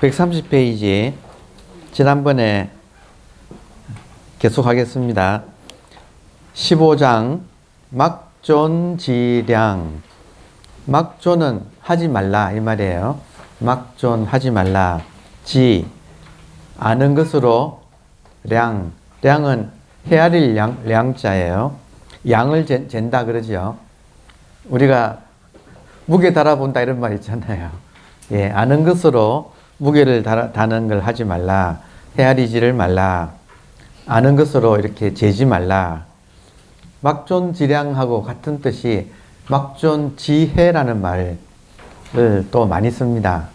130페이지 지난번에 계속하겠습니다. 15장 막존지량. 막존은 하지 말라 이 말이에요. 막존 하지 말라. 지 아는 것으로 량. 량은 헤아릴 량자예요. 양을 잰다 그러죠. 우리가 무게 달아본다 이런 말 있잖아요. 예, 아는 것으로 무게를 다는 걸 하지 말라. 헤아리지를 말라. 아는 것으로 이렇게 재지 말라. 막존지량하고 같은 뜻이 막존지혜라는 말을 또 많이 씁니다.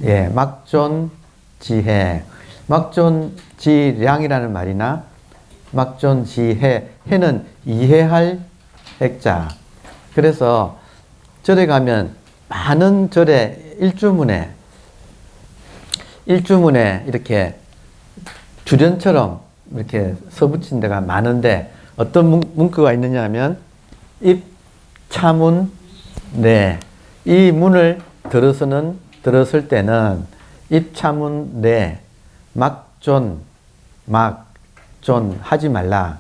예, 막존지혜. 막존지량이라는 말이나 막존지혜. 해는 이해할 핵자. 그래서 절에 가면 많은 절에 일주문에 이렇게 주련처럼 이렇게 써붙인 데가 많은데 어떤 문구가 있느냐 하면 입차문 내. 이 문을 들었을 때는 입차문 내. 막존 하지 말라.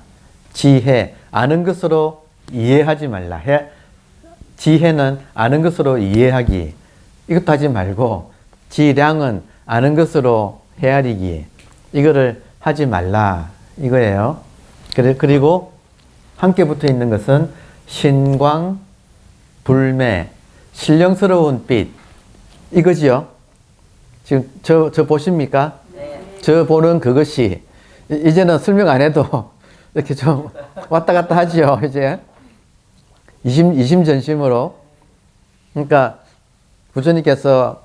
지혜 아는 것으로 이해하지 말라. 지혜는 아는 것으로 이해하기. 이것도 하지 말고 지량은 아는 것으로 헤아리기. 이거를 하지 말라 이거예요. 그리고 함께 붙어 있는 것은 신광, 불매, 신령스러운 빛. 이거지요. 지금 저 보십니까? 네. 저 보는 그것이 이제는 설명 안 해도 이렇게 좀 왔다 갔다 하지요. 이제 이심전심으로. 그러니까 부처님께서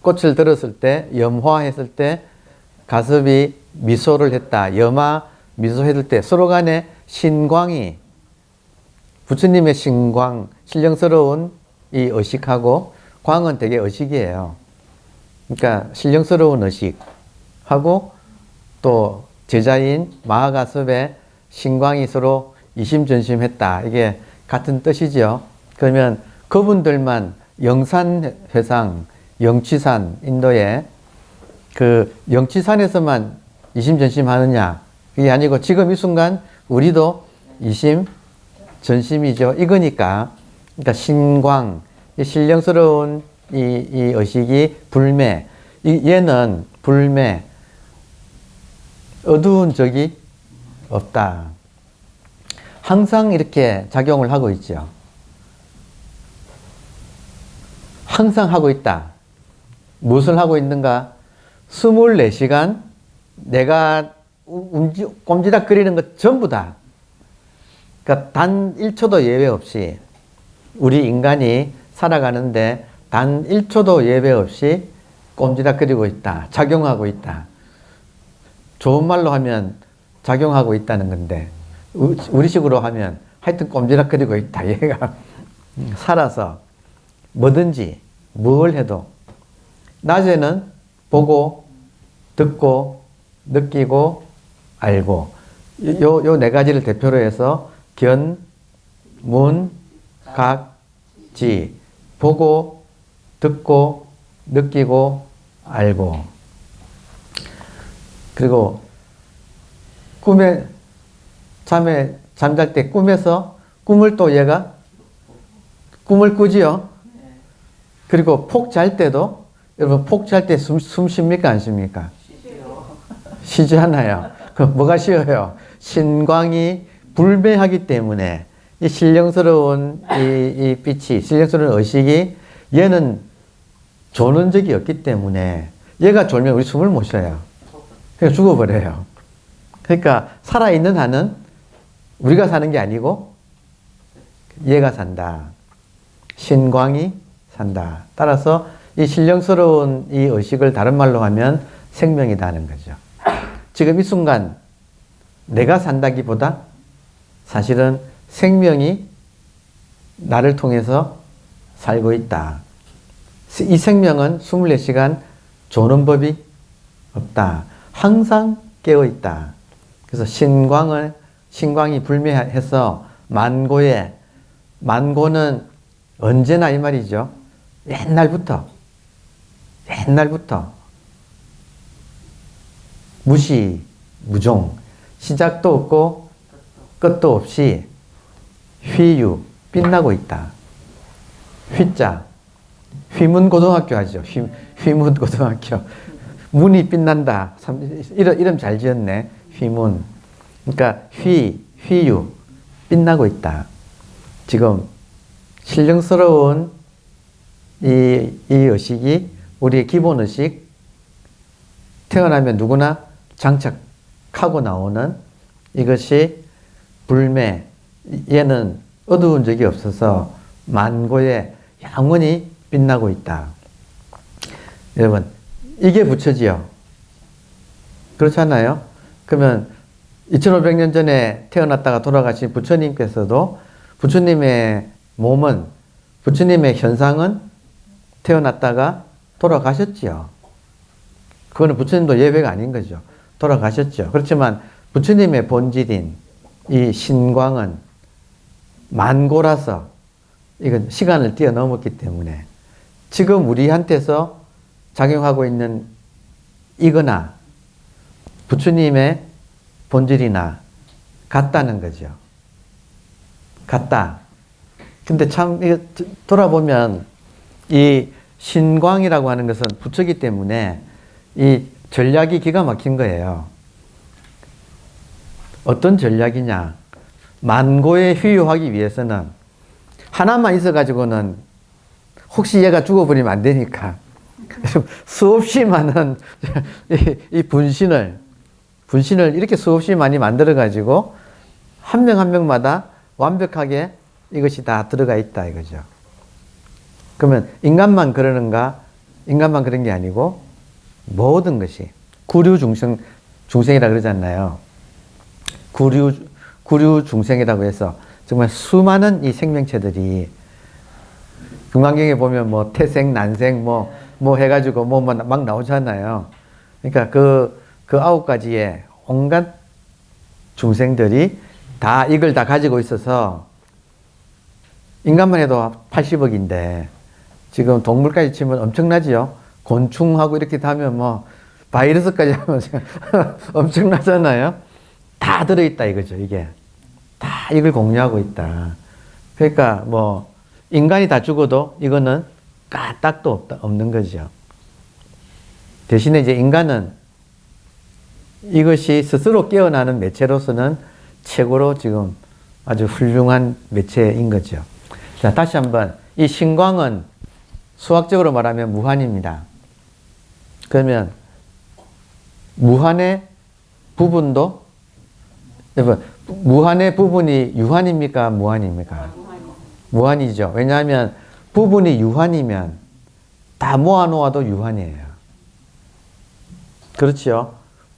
꽃을 들었을 때, 염화했을 때 가섭이 미소를 했다. 염화 미소했을 때 서로 간에 신광이, 부처님의 신광, 신령스러운 이 의식하고, 광은 되게 의식이에요. 그러니까 신령스러운 의식하고 또 제자인 마하가섭의 신광이 서로 이심전심했다. 이게 같은 뜻이죠. 그러면 그분들만 영산회상, 영취산, 인도에 그 영취산에서만 이심전심하느냐? 그게 아니고 지금 이 순간 우리도 이심전심이죠. 이거니까. 그러니까 신광, 이 신령스러운 이 의식이 불매. 얘는 불매. 어두운 적이 없다. 항상 이렇게 작용을 하고 있죠. 항상 하고 있다. 무엇을 하고 있는가? 24시간 내가 꼼지락거리는 것 전부 다. 그러니까 단 1초도 예외 없이 우리 인간이 살아가는데 단 1초도 예외 없이 꼼지락거리고 있다. 작용하고 있다. 좋은 말로 하면 작용하고 있다는 건데 우리식으로 하면 하여튼 꼼지락거리고 있다. 얘가 살아서 뭐든지 뭘 해도 낮에는 보고 듣고 느끼고 알고 요 네 가지를 대표로 해서 견, 문, 각, 지. 보고 듣고 느끼고 알고. 그리고 잠잘 때 꿈에서 꿈을 또 얘가 꿈을 꾸지요. 그리고 폭 잘 때도 여러분 폭 잘 때 숨 쉽니까 안 쉽니까? 쉬지 않아요. 그럼 뭐가 쉬어요? 신광이 불매하기 때문에 이 신령스러운 이 빛이, 신령스러운 의식이 얘는 조는 적이 없기 때문에 얘가 졸면 우리 숨을 못 쉬어요. 그냥 죽어버려요. 그러니까 살아있는 한은 우리가 사는 게 아니고 얘가 산다. 신광이 산다. 따라서 이 신령스러운 이 의식을 다른 말로 하면 생명이다 하는 거죠. 지금 이 순간 내가 산다기보다 사실은 생명이 나를 통해서 살고 있다. 이 생명은 24시간 조는 법이 없다. 항상 깨어 있다. 그래서 신광이 불매해서 만고는 언제나 이 말이죠. 옛날부터 무시, 무종, 시작도 없고 끝도 없이 휘유, 빛나고 있다. 휘자, 휘문고등학교 하죠. 휘문고등학교. 문이 빛난다. 이름 잘 지었네. 휘문. 그러니까 휘유, 빛나고 있다. 지금 신령스러운 이 의식이 우리의 기본 의식, 태어나면 누구나 장착하고 나오는 이것이 불매, 얘는 어두운 적이 없어서 만고에 영원히 빛나고 있다. 여러분, 이게 부처지요. 그렇잖아요? 그러면 2500년 전에 태어났다가 돌아가신 부처님께서도 부처님의 몸은, 부처님의 현상은 태어났다가 돌아가셨지요. 그거는 부처님도 예외가 아닌 거죠. 돌아가셨죠. 그렇지만 부처님의 본질인 이 신광은 만고라서 이건 시간을 뛰어넘었기 때문에 지금 우리한테서 작용하고 있는 이거나 부처님의 본질이나 같다는 거죠. 같다. 근데 참 이거 돌아보면 이 신광이라고 하는 것은 부처이기 때문에 이 전략이 기가 막힌 거예요. 어떤 전략이냐? 만고에 휘유하기 위해서는 하나만 있어가지고는 혹시 얘가 죽어버리면 안 되니까 수없이 많은 이 분신을 이렇게 수없이 많이 만들어가지고 한 명 한 명마다 완벽하게 이것이 다 들어가 있다 이거죠. 그러면 인간만 그러는가? 인간만 그런 게 아니고 모든 것이 구류 중생이라 그러잖아요. 구류 중생이라고 해서 정말 수많은 이 생명체들이 금강경에 보면 뭐 태생, 난생 뭐 해가지고 뭐 막 나오잖아요. 그러니까 그 9가지의 온갖 중생들이 다 이걸 다 가지고 있어서 인간만 해도 80억인데 지금 동물까지 치면 엄청나지요. 곤충하고 이렇게 하면 뭐 바이러스까지 하면 엄청나잖아요. 다 들어있다 이거죠. 이게 다 이걸 공유하고 있다. 그러니까 뭐 인간이 다 죽어도 이거는 까딱도 없는 거죠. 대신에 이제 인간은 이것이 스스로 깨어나는 매체로서는 최고로 지금 아주 훌륭한 매체인 거죠. 자, 다시 한번 이 신광은 수학적으로 말하면 무한입니다. 그러면 무한의 부분도 여러분 무한의 부분이 유한입니까? 무한입니까? 무한이죠. 왜냐하면 부분이 유한이면 다 모아놓아도 유한이에요. 그렇죠?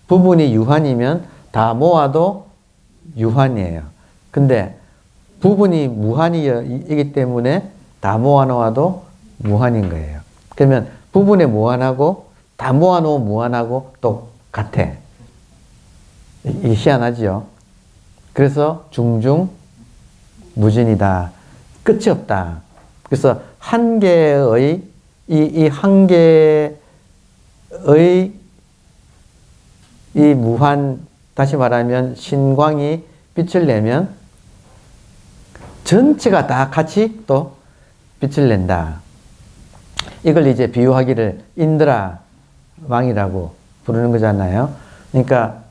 부분이 유한이면 다 모아도 유한이에요. 근데 부분이 무한이기 때문에 다 모아놓아도 무한인 거예요. 그러면 부분에 무한하고 다 모아놓으면 무한하고 똑같아. 이게 희한하지요. 그래서 중중무진이다. 끝이 없다. 그래서 한 개의 이 한 개의 이 무한, 다시 말하면 신광이 빛을 내면 전체가 다 같이 또 빛을 낸다. 이걸 이제 비유하기를 인드라 왕이라고 부르는 거잖아요. 그러니까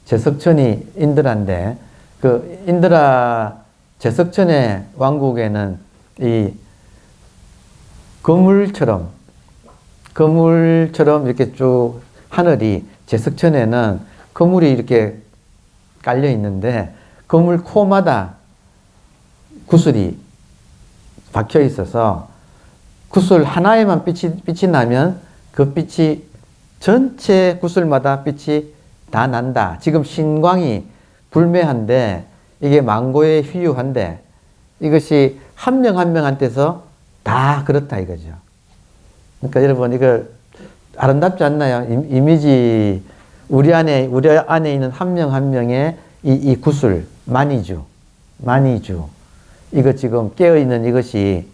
제석천이 인드라인데 그 인드라 제석천의 왕국에는 이 거물처럼 이렇게 쭉 하늘이 제석천에는 거물이 이렇게 깔려 있는데 거물 코마다 구슬이 박혀 있어서 구슬 하나에만 빛이 나면 그 빛이 전체 구슬마다 빛이 다 난다. 지금 신광이 불매한데 이게 만고에 휘유한데 이것이 한 명 한 명한테서 다 그렇다 이거죠. 그러니까 여러분 이거 아름답지 않나요? 이미지 우리 안에 있는 한 명 한 명의 이 구슬 만이주 이거 지금 깨어 있는 이것이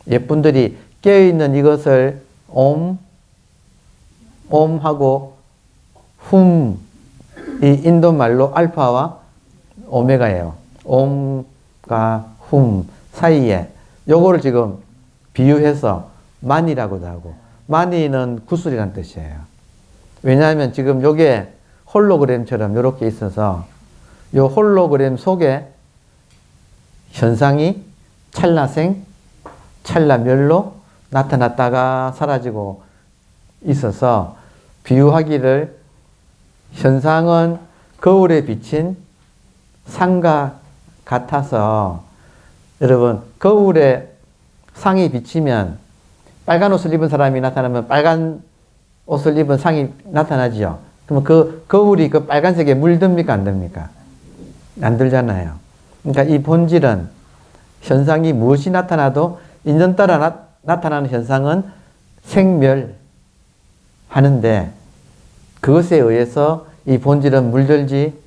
예분들이 깨어 있는 이것을 옴 하고 훔, 이 인도 말로 알파와 오메가예요. 옴과 훔 사이에 요거를 지금 비유해서 만이라고도 하고, 만이는 구슬이란 뜻이에요. 왜냐하면 지금 요게 홀로그램처럼 이렇게 있어서 요 홀로그램 속에 현상이 찰나생, 찰나멸로 나타났다가 사라지고 있어서 비유하기를 현상은 거울에 비친 상과 같아서, 여러분 거울에 상이 비치면 빨간 옷을 입은 사람이 나타나면 빨간 옷을 입은 상이 나타나지요. 그러면 그 거울이 그 빨간색에 물듭니까 안 됩니까? 안 들잖아요. 그러니까 이 본질은 현상이 무엇이 나타나도 인연 따라 나타나는 현상은 생멸하는데, 그것에 의해서 이 본질은 물들지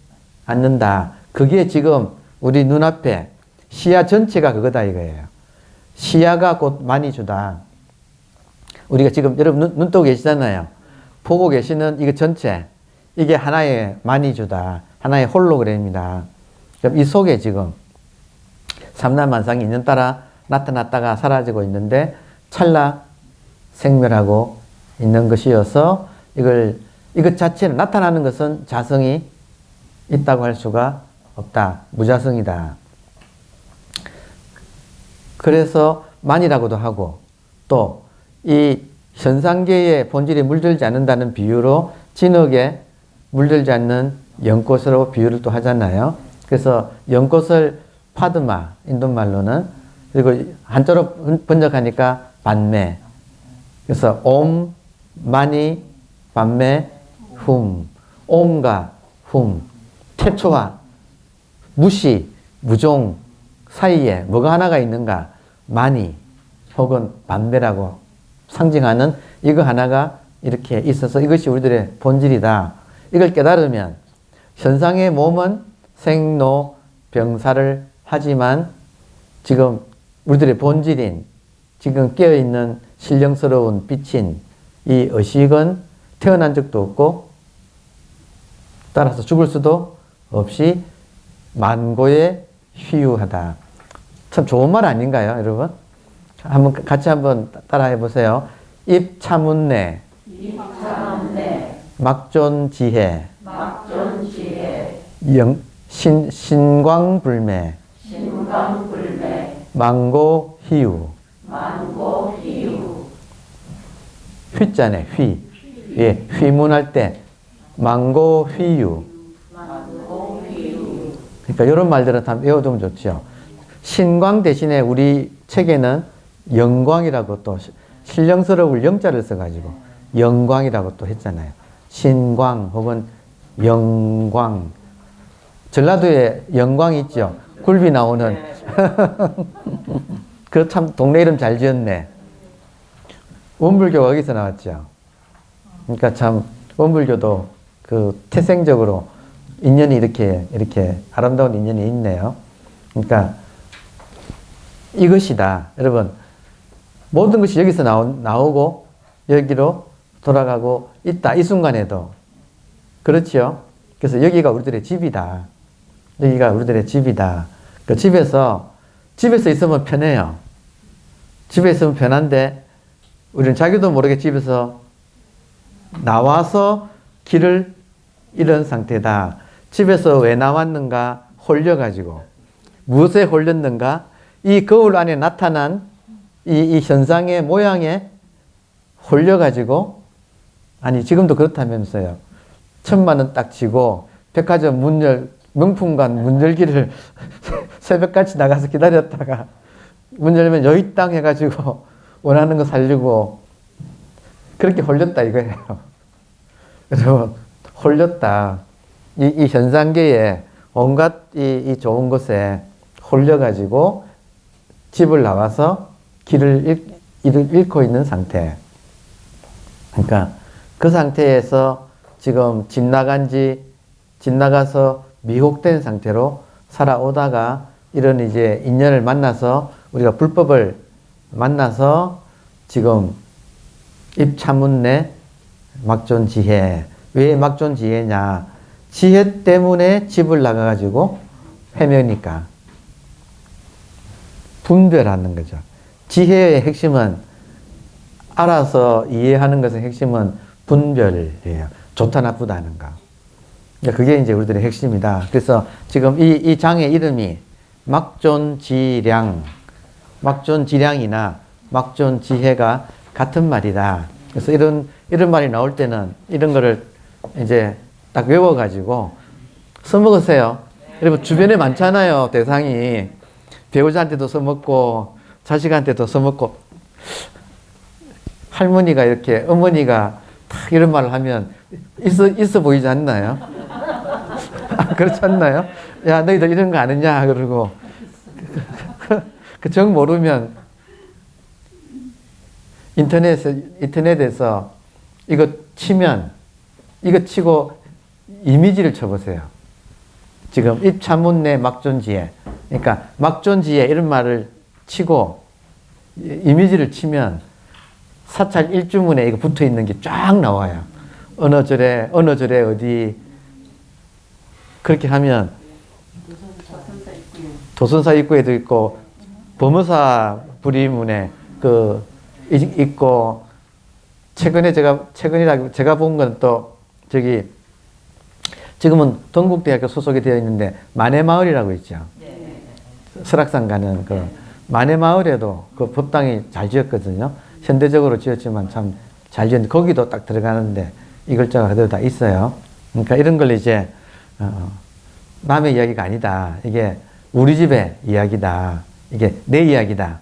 않는다. 그게 지금 우리 눈앞에 시야 전체가 그거다 이거예요. 시야가 곧 만이주다. 우리가 지금 여러분 눈 뜨고 계시잖아요. 보고 계시는 이거 전체, 이게 하나의 만이주다. 하나의 홀로그램이다. 그럼 이 속에 지금 삼라만상이 인연 따라 나타났다가 사라지고 있는데 찰나 생멸하고 있는 것이어서 이것 자체는, 나타나는 것은 자성이 있다고 할 수가 없다. 무자성이다. 그래서 만이라고도 하고, 또 이 현상계의 본질이 물들지 않는다는 비유로 진흙에 물들지 않는 연꽃으로 비유를 또 하잖아요. 그래서 연꽃을 파드마, 인도말로는, 그리고 한자로 번역하니까 반매. 그래서 옴, 마니, 반매, 훔. 옴과 훔. 태초와 무시, 무종 사이에 뭐가 하나가 있는가? 마니 혹은 반매라고 상징하는 이거 하나가 이렇게 있어서 이것이 우리들의 본질이다. 이걸 깨달으면 현상의 몸은 생로 병사를 하지만 지금 우리들의 본질인, 지금 깨어있는 신령스러운 빛인 이 의식은 태어난 적도 없고 따라서 죽을 수도 없이 만고에 휘유하다. 참 좋은 말 아닌가요, 여러분? 같이 한번 따라해 보세요. 입차문내, 막존지혜, 신광불매, 망고희유. 휘자네, 휘. 예, 휘문할 때 망고휘유. 그러니까 이런 말들은 다 외워두면 좋죠. 신광 대신에 우리 책에는 영광이라고, 또 신령스러울 영자를 써가지고 영광이라고 또 했잖아요. 신광 혹은 영광. 전라도에 영광이 있죠. 굴비 나오는. 그 참 동네 이름 잘 지었네. 원불교가 여기서 나왔죠. 그러니까 참 원불교도 그 태생적으로 인연이 이렇게 아름다운 인연이 있네요. 그러니까 이것이다. 여러분, 모든 것이 여기서 나오고 여기로 돌아가고 있다. 이 순간에도. 그렇죠? 그래서 여기가 우리들의 집이다. 여기가 우리들의 집이다. 그 집에서 있으면 편해요. 집에 있으면 편한데 우리는 자기도 모르게 집에서 나와서 길을 잃은 상태다. 집에서 왜 나왔는가? 홀려가지고. 무엇에 홀렸는가? 이 거울 안에 나타난 이 현상의 모양에 홀려가지고, 아니 지금도 그렇다면서요. 1,000만 원 딱 지고 백화점 명품관 문 열기를 새벽같이 나가서 기다렸다가 문 열면 여기 땅 해가지고 원하는 거 살려고 그렇게 홀렸다 이거예요. 여러분, 홀렸다. 이 현상계에 온갖 이 좋은 것에 홀려가지고 집을 나와서 길을 잃고 있는 상태. 그러니까 그 상태에서 지금 집 나가서 미혹된 상태로 살아오다가 이런 이제 인연을 만나서 우리가 불법을 만나서 지금 입차문내 막존지혜, 왜 막존지혜냐? 지혜 때문에 집을 나가가지고 헤매니까. 분별하는 거죠. 지혜의 핵심은 알아서 이해하는 것의 핵심은 분별이에요. 좋다 나쁘다 하는 거. 그게 이제 우리들의 핵심이다. 그래서 지금 이 장의 이름이 막존지량, 막존지량이나 막존지혜가 같은 말이다. 그래서 이런 말이 나올 때는 이런 거를 이제 딱 외워가지고 써먹으세요. 여러분 주변에 많잖아요. 대상이. 배우자한테도 써먹고 자식한테도 써먹고 할머니가 이렇게 어머니가 딱 이런 말을 하면 있어 보이지 않나요? 그렇지 않나요? 야 너희들 이런 거 아느냐 그러고 그 정 모르면 인터넷에서 이거 치면 이거 치고 이미지를 쳐보세요. 지금 입차문내 막존지혜. 그러니까 막존지혜 이런 말을 치고 이미지를 치면 사찰 일주문에 이거 붙어 있는 게 쫙 나와요. 어느 절에 어디 그렇게 하면 도선사 입구에도 있고 범어사 부리문에 있고 최근이라고 제가 본 건 또 저기 지금은 동국대학교 소속이 되어 있는데 만해마을이라고 있죠. 설악산 가는 그 만해마을에도 그 법당이 잘 지었거든요. 현대적으로 지었지만 참 잘 지었는데 거기도 딱 들어가는데 이 글자가 그대로 다 있어요. 그러니까 이런 걸 이제 남의 이야기가 아니다. 이게 우리 집의 이야기다. 이게 내 이야기다.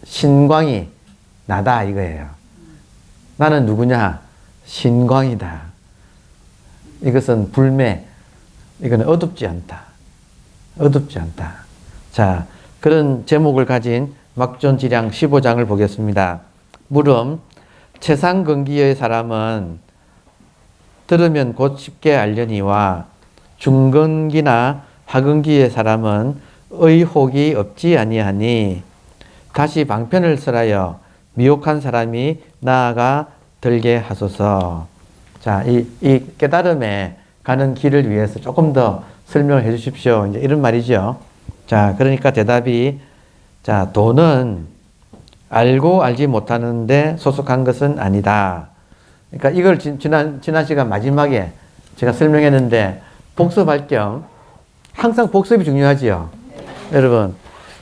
신광이 나다 이거예요. 나는 누구냐? 신광이다. 이것은 불매. 이거는 어둡지 않다. 어둡지 않다. 자, 그런 제목을 가진 막존지량 15장을 보겠습니다. 물음, 최상근기의 사람은 들으면 곧 쉽게 알려니와 중근기나 하근기의 사람은 의혹이 없지 아니하니 다시 방편을 설하여 미혹한 사람이 나아가 들게 하소서. 자, 이 깨달음에 가는 길을 위해서 조금 더 설명을 해 주십시오. 이제 이런 말이죠. 자, 그러니까 대답이, 자, 도는 알고 알지 못하는데 소속한 것은 아니다. 그러니까 이걸 지난 시간 마지막에 제가 설명했는데 복습할 겸 항상 복습이 중요하지요. 여러분,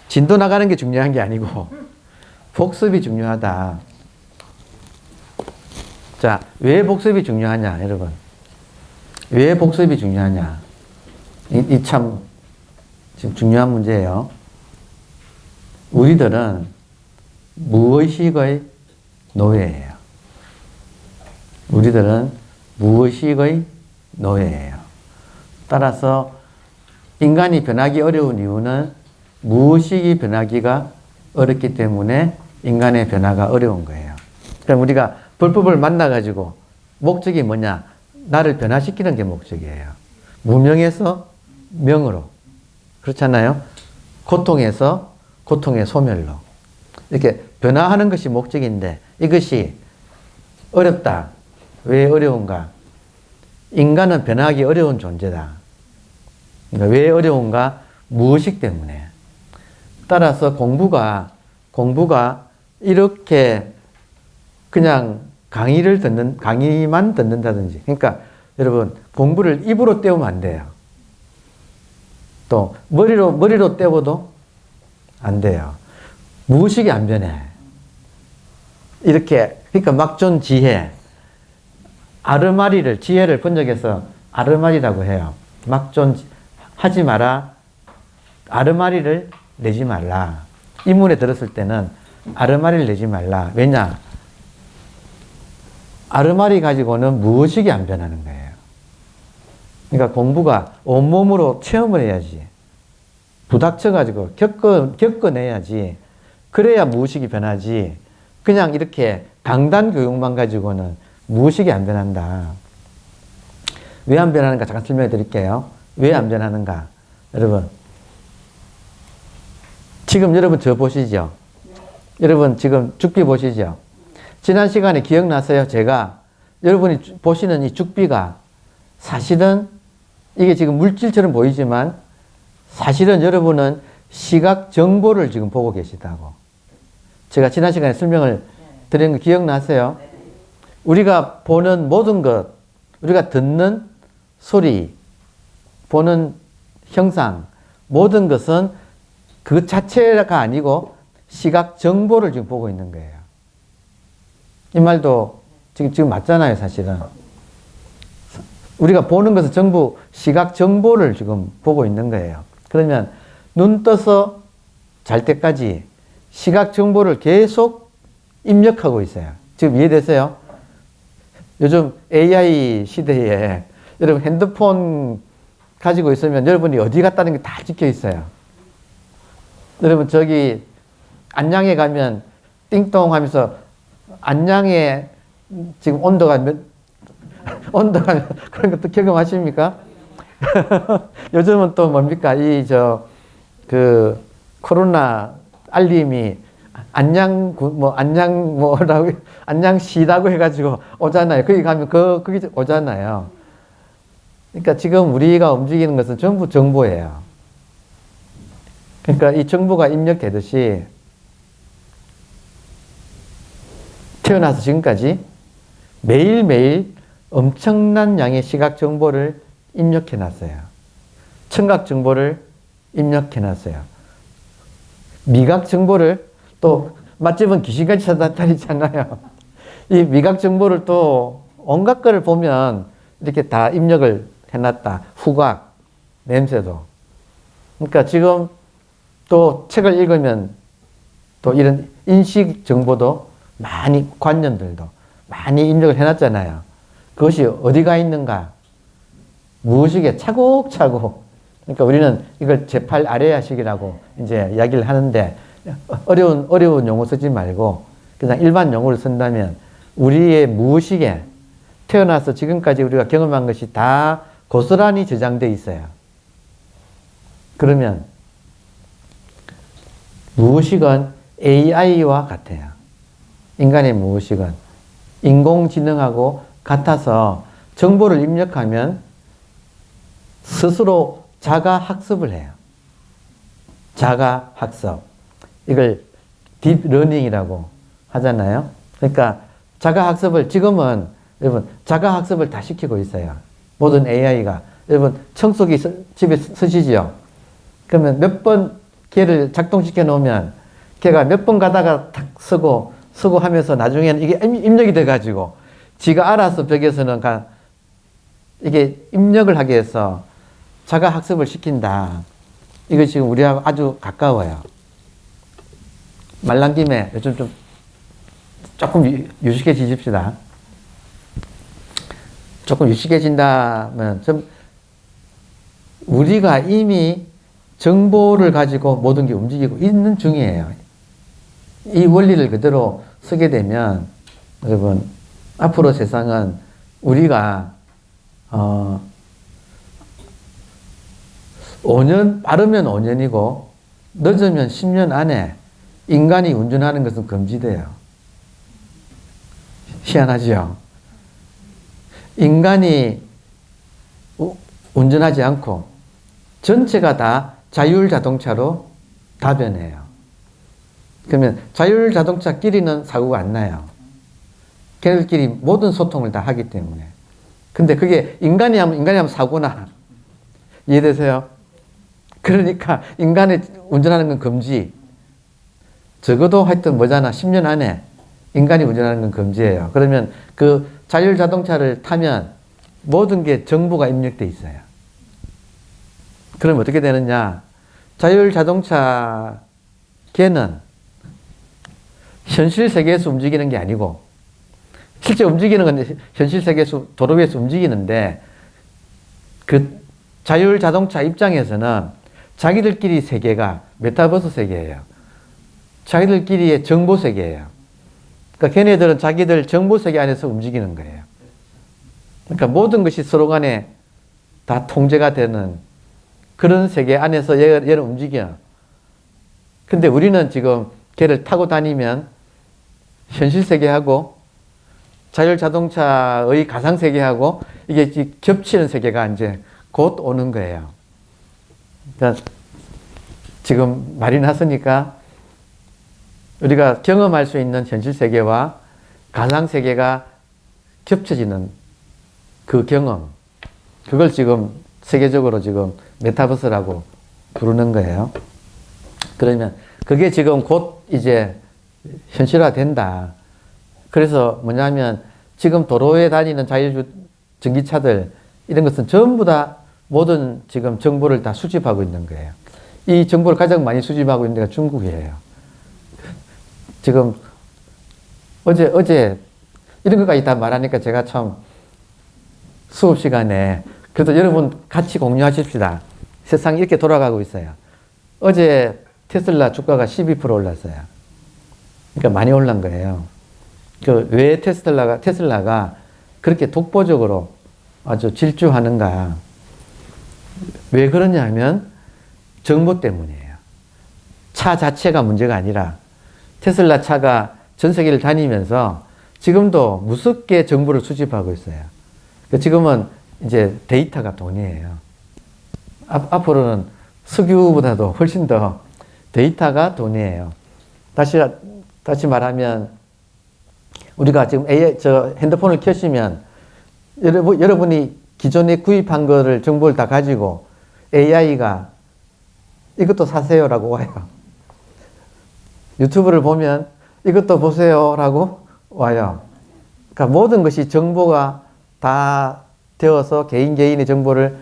진도 나가는 게 중요한 게 아니고 복습이 중요하다. 자, 왜 복습이 중요하냐, 여러분? 왜 복습이 중요하냐? 이 참 지금 중요한 문제예요. 우리들은 무의식의 노예예요. 우리들은 무의식의 노예예요. 따라서 인간이 변하기 어려운 이유는 무의식이 변하기가 어렵기 때문에 인간의 변화가 어려운 거예요. 그럼 우리가 불법을 만나가지고 목적이 뭐냐? 나를 변화시키는 게 목적이에요. 무명에서 명으로. 그렇잖아요? 고통에서 고통의 소멸로. 이렇게 변화하는 것이 목적인데 이것이 어렵다. 왜 어려운가? 인간은 변화하기 어려운 존재다. 그러니까 왜 어려운가? 무의식 때문에. 따라서 공부가 이렇게 그냥 강의만 듣는다든지. 그러니까 여러분, 공부를 입으로 때우면 안 돼요. 또, 머리로 때워도 안 돼요. 무의식이 안 변해. 이렇게, 그러니까 막존 지혜. 아르마리를, 지혜를 번역해서 아르마리라고 해요. 막존, 하지 마라. 아르마리를 내지 말라. 입문에 들었을 때는 아르마리를 내지 말라. 왜냐? 아르마리 가지고는 무의식이 안 변하는 거예요. 그러니까 공부가 온몸으로 체험을 해야지. 부닥쳐가지고 겪어내야지. 그래야 무의식이 변하지. 그냥 이렇게 강단 교육만 가지고는 무의식이 안 변한다. 왜 안 변하는가 잠깐 설명해 드릴게요. 왜 안 변하는가? 여러분, 지금 여러분 저 보시죠. 여러분 지금 죽비 보시죠. 지난 시간에 기억나세요? 제가 여러분이 보시는 이 죽비가 사실은 이게 지금 물질처럼 보이지만 사실은 여러분은 시각 정보를 지금 보고 계시다고. 제가 지난 시간에 설명을 드린 거 기억나세요? 우리가 보는 모든 것, 우리가 듣는 소리, 보는 형상, 모든 것은 그 자체가 아니고 시각 정보를 지금 보고 있는 거예요. 이 말도 지금 맞잖아요, 사실은. 우리가 보는 것은 전부 시각 정보를 지금 보고 있는 거예요. 그러면 눈 떠서 잘 때까지 시각 정보를 계속 입력하고 있어요. 지금 이해되세요? 요즘 AI 시대에 여러분 핸드폰 가지고 있으면 여러분이 어디 갔다는 게 다 찍혀 있어요. 여러분 저기 안양에 가면 띵동 하면서 안양에 지금 온도가 그런 것도 경험하십니까? 요즘은 또 뭡니까? 코로나 알림이 안양시라고 해가지고 오잖아요. 거기 가면 거기 오잖아요. 그러니까 지금 우리가 움직이는 것은 전부 정보예요. 그러니까 이 정보가 입력되듯이 태어나서 지금까지 매일매일 엄청난 양의 시각 정보를 입력해 놨어요. 청각 정보를 입력해 놨어요. 미각 정보를 또 맛집은 귀신같이 찾아다니잖아요. 이 미각 정보를 또 온갖 거를 보면 이렇게 다 입력을 해놨다. 후각, 냄새도. 그러니까 지금 또 책을 읽으면 또 이런 인식 정보도 많이, 관념들도 많이 입력을 해놨잖아요. 그것이 어디가 있는가? 무의식에 차곡차곡. 그러니까 우리는 이걸 제8 아레아식이라고 이제 이야기를 하는데 어려운 용어 쓰지 말고 그냥 일반 용어를 쓴다면 우리의 무의식에 태어나서 지금까지 우리가 경험한 것이 다 고스란히 저장되어 있어요. 그러면 무의식은 AI와 같아요. 인간의 무의식은 인공지능하고 같아서 정보를 입력하면 스스로 자가 학습을 해요. 자가 학습. 이걸 딥러닝이라고 하잖아요. 그러니까 자가 학습을 지금은 여러분 자가 학습을 다 시키고 있어요. 모든 AI가. 여러분 청소기 집에 쓰시지요? 그러면 몇 번 걔를 작동시켜 놓으면 걔가 몇 번 가다가 탁 쓰고 하면서 나중에는 이게 입력이 돼가지고 지가 알아서 벽에서는 이게 입력을 하게 해서 자가 학습을 시킨다. 이거 지금 우리하고 아주 가까워요. 말난 김에 요즘 좀 조금 유식해지십시다. 조금 유식해진다면 좀 우리가 이미 정보를 가지고 모든 게 움직이고 있는 중이에요. 이 원리를 그대로 쓰게 되면 여러분 앞으로 세상은 우리가 5년, 빠르면 5년이고 늦으면 10년 안에 인간이 운전하는 것은 금지돼요. 희한하지요? 인간이 운전하지 않고 전체가 다 자율자동차로 다 변해요. 그러면 자율자동차끼리는 사고가 안 나요. 걔들끼리 모든 소통을 다 하기 때문에. 근데 그게 인간이 하면 사고나. 이해되세요? 그러니까 인간이 운전하는 건 금지. 적어도 하여튼 뭐잖아. 10년 안에 인간이 운전하는 건 금지예요. 그러면 그 자율자동차를 타면 모든 게 정보가 입력돼 있어요. 그럼 어떻게 되느냐? 자율자동차 걔는 현실 세계에서 움직이는 게 아니고 실제 움직이는 건 현실 세계에서 도로 위에서 움직이는데 그 자율자동차 입장에서는 자기들끼리 세계가 메타버스 세계예요. 자기들끼리의 정보 세계예요. 그러니까 걔네들은 자기들 정보 세계 안에서 움직이는 거예요. 그러니까 모든 것이 서로 간에 다 통제가 되는 그런 세계 안에서 얘를 움직여. 근데 우리는 지금 걔를 타고 다니면 현실 세계하고 자율자동차의 가상세계하고 이게 겹치는 세계가 이제 곧 오는 거예요. 그러니까 지금 말이 났으니까 우리가 경험할 수 있는 현실 세계와 가상 세계가 겹쳐지는 그 경험, 그걸 지금 세계적으로 지금 메타버스라고 부르는 거예요. 그러면 그게 지금 곧 이제 현실화된다. 그래서 뭐냐면 지금 도로에 다니는 전기차들 이런 것은 전부 다 모든 지금 정보를 다 수집하고 있는 거예요. 이 정보를 가장 많이 수집하고 있는 데가 중국이에요. 지금 어제 이런 것까지 다 말하니까 제가 참 수업 시간에 그래도 여러분 같이 공유하십시다. 세상이 이렇게 돌아가고 있어요. 어제 테슬라 주가가 12% 올랐어요. 그러니까 많이 올란 거예요. 왜 테슬라가 그렇게 독보적으로 아주 질주하는가? 왜 그러냐면 정보 때문이에요. 차 자체가 문제가 아니라 테슬라 차가 전 세계를 다니면서 지금도 무섭게 정보를 수집하고 있어요. 지금은 이제 데이터가 돈이에요. 앞으로는 석유보다도 훨씬 더 데이터가 돈이에요. 다시 말하면 우리가 지금 핸드폰을 켜시면 여러분이 기존에 구입한 거를 정보를 다 가지고 AI가 이것도 사세요라고 와요. 유튜브를 보면 이것도 보세요라고 와요. 그러니까 모든 것이 정보가 다 되어서 개인의 정보를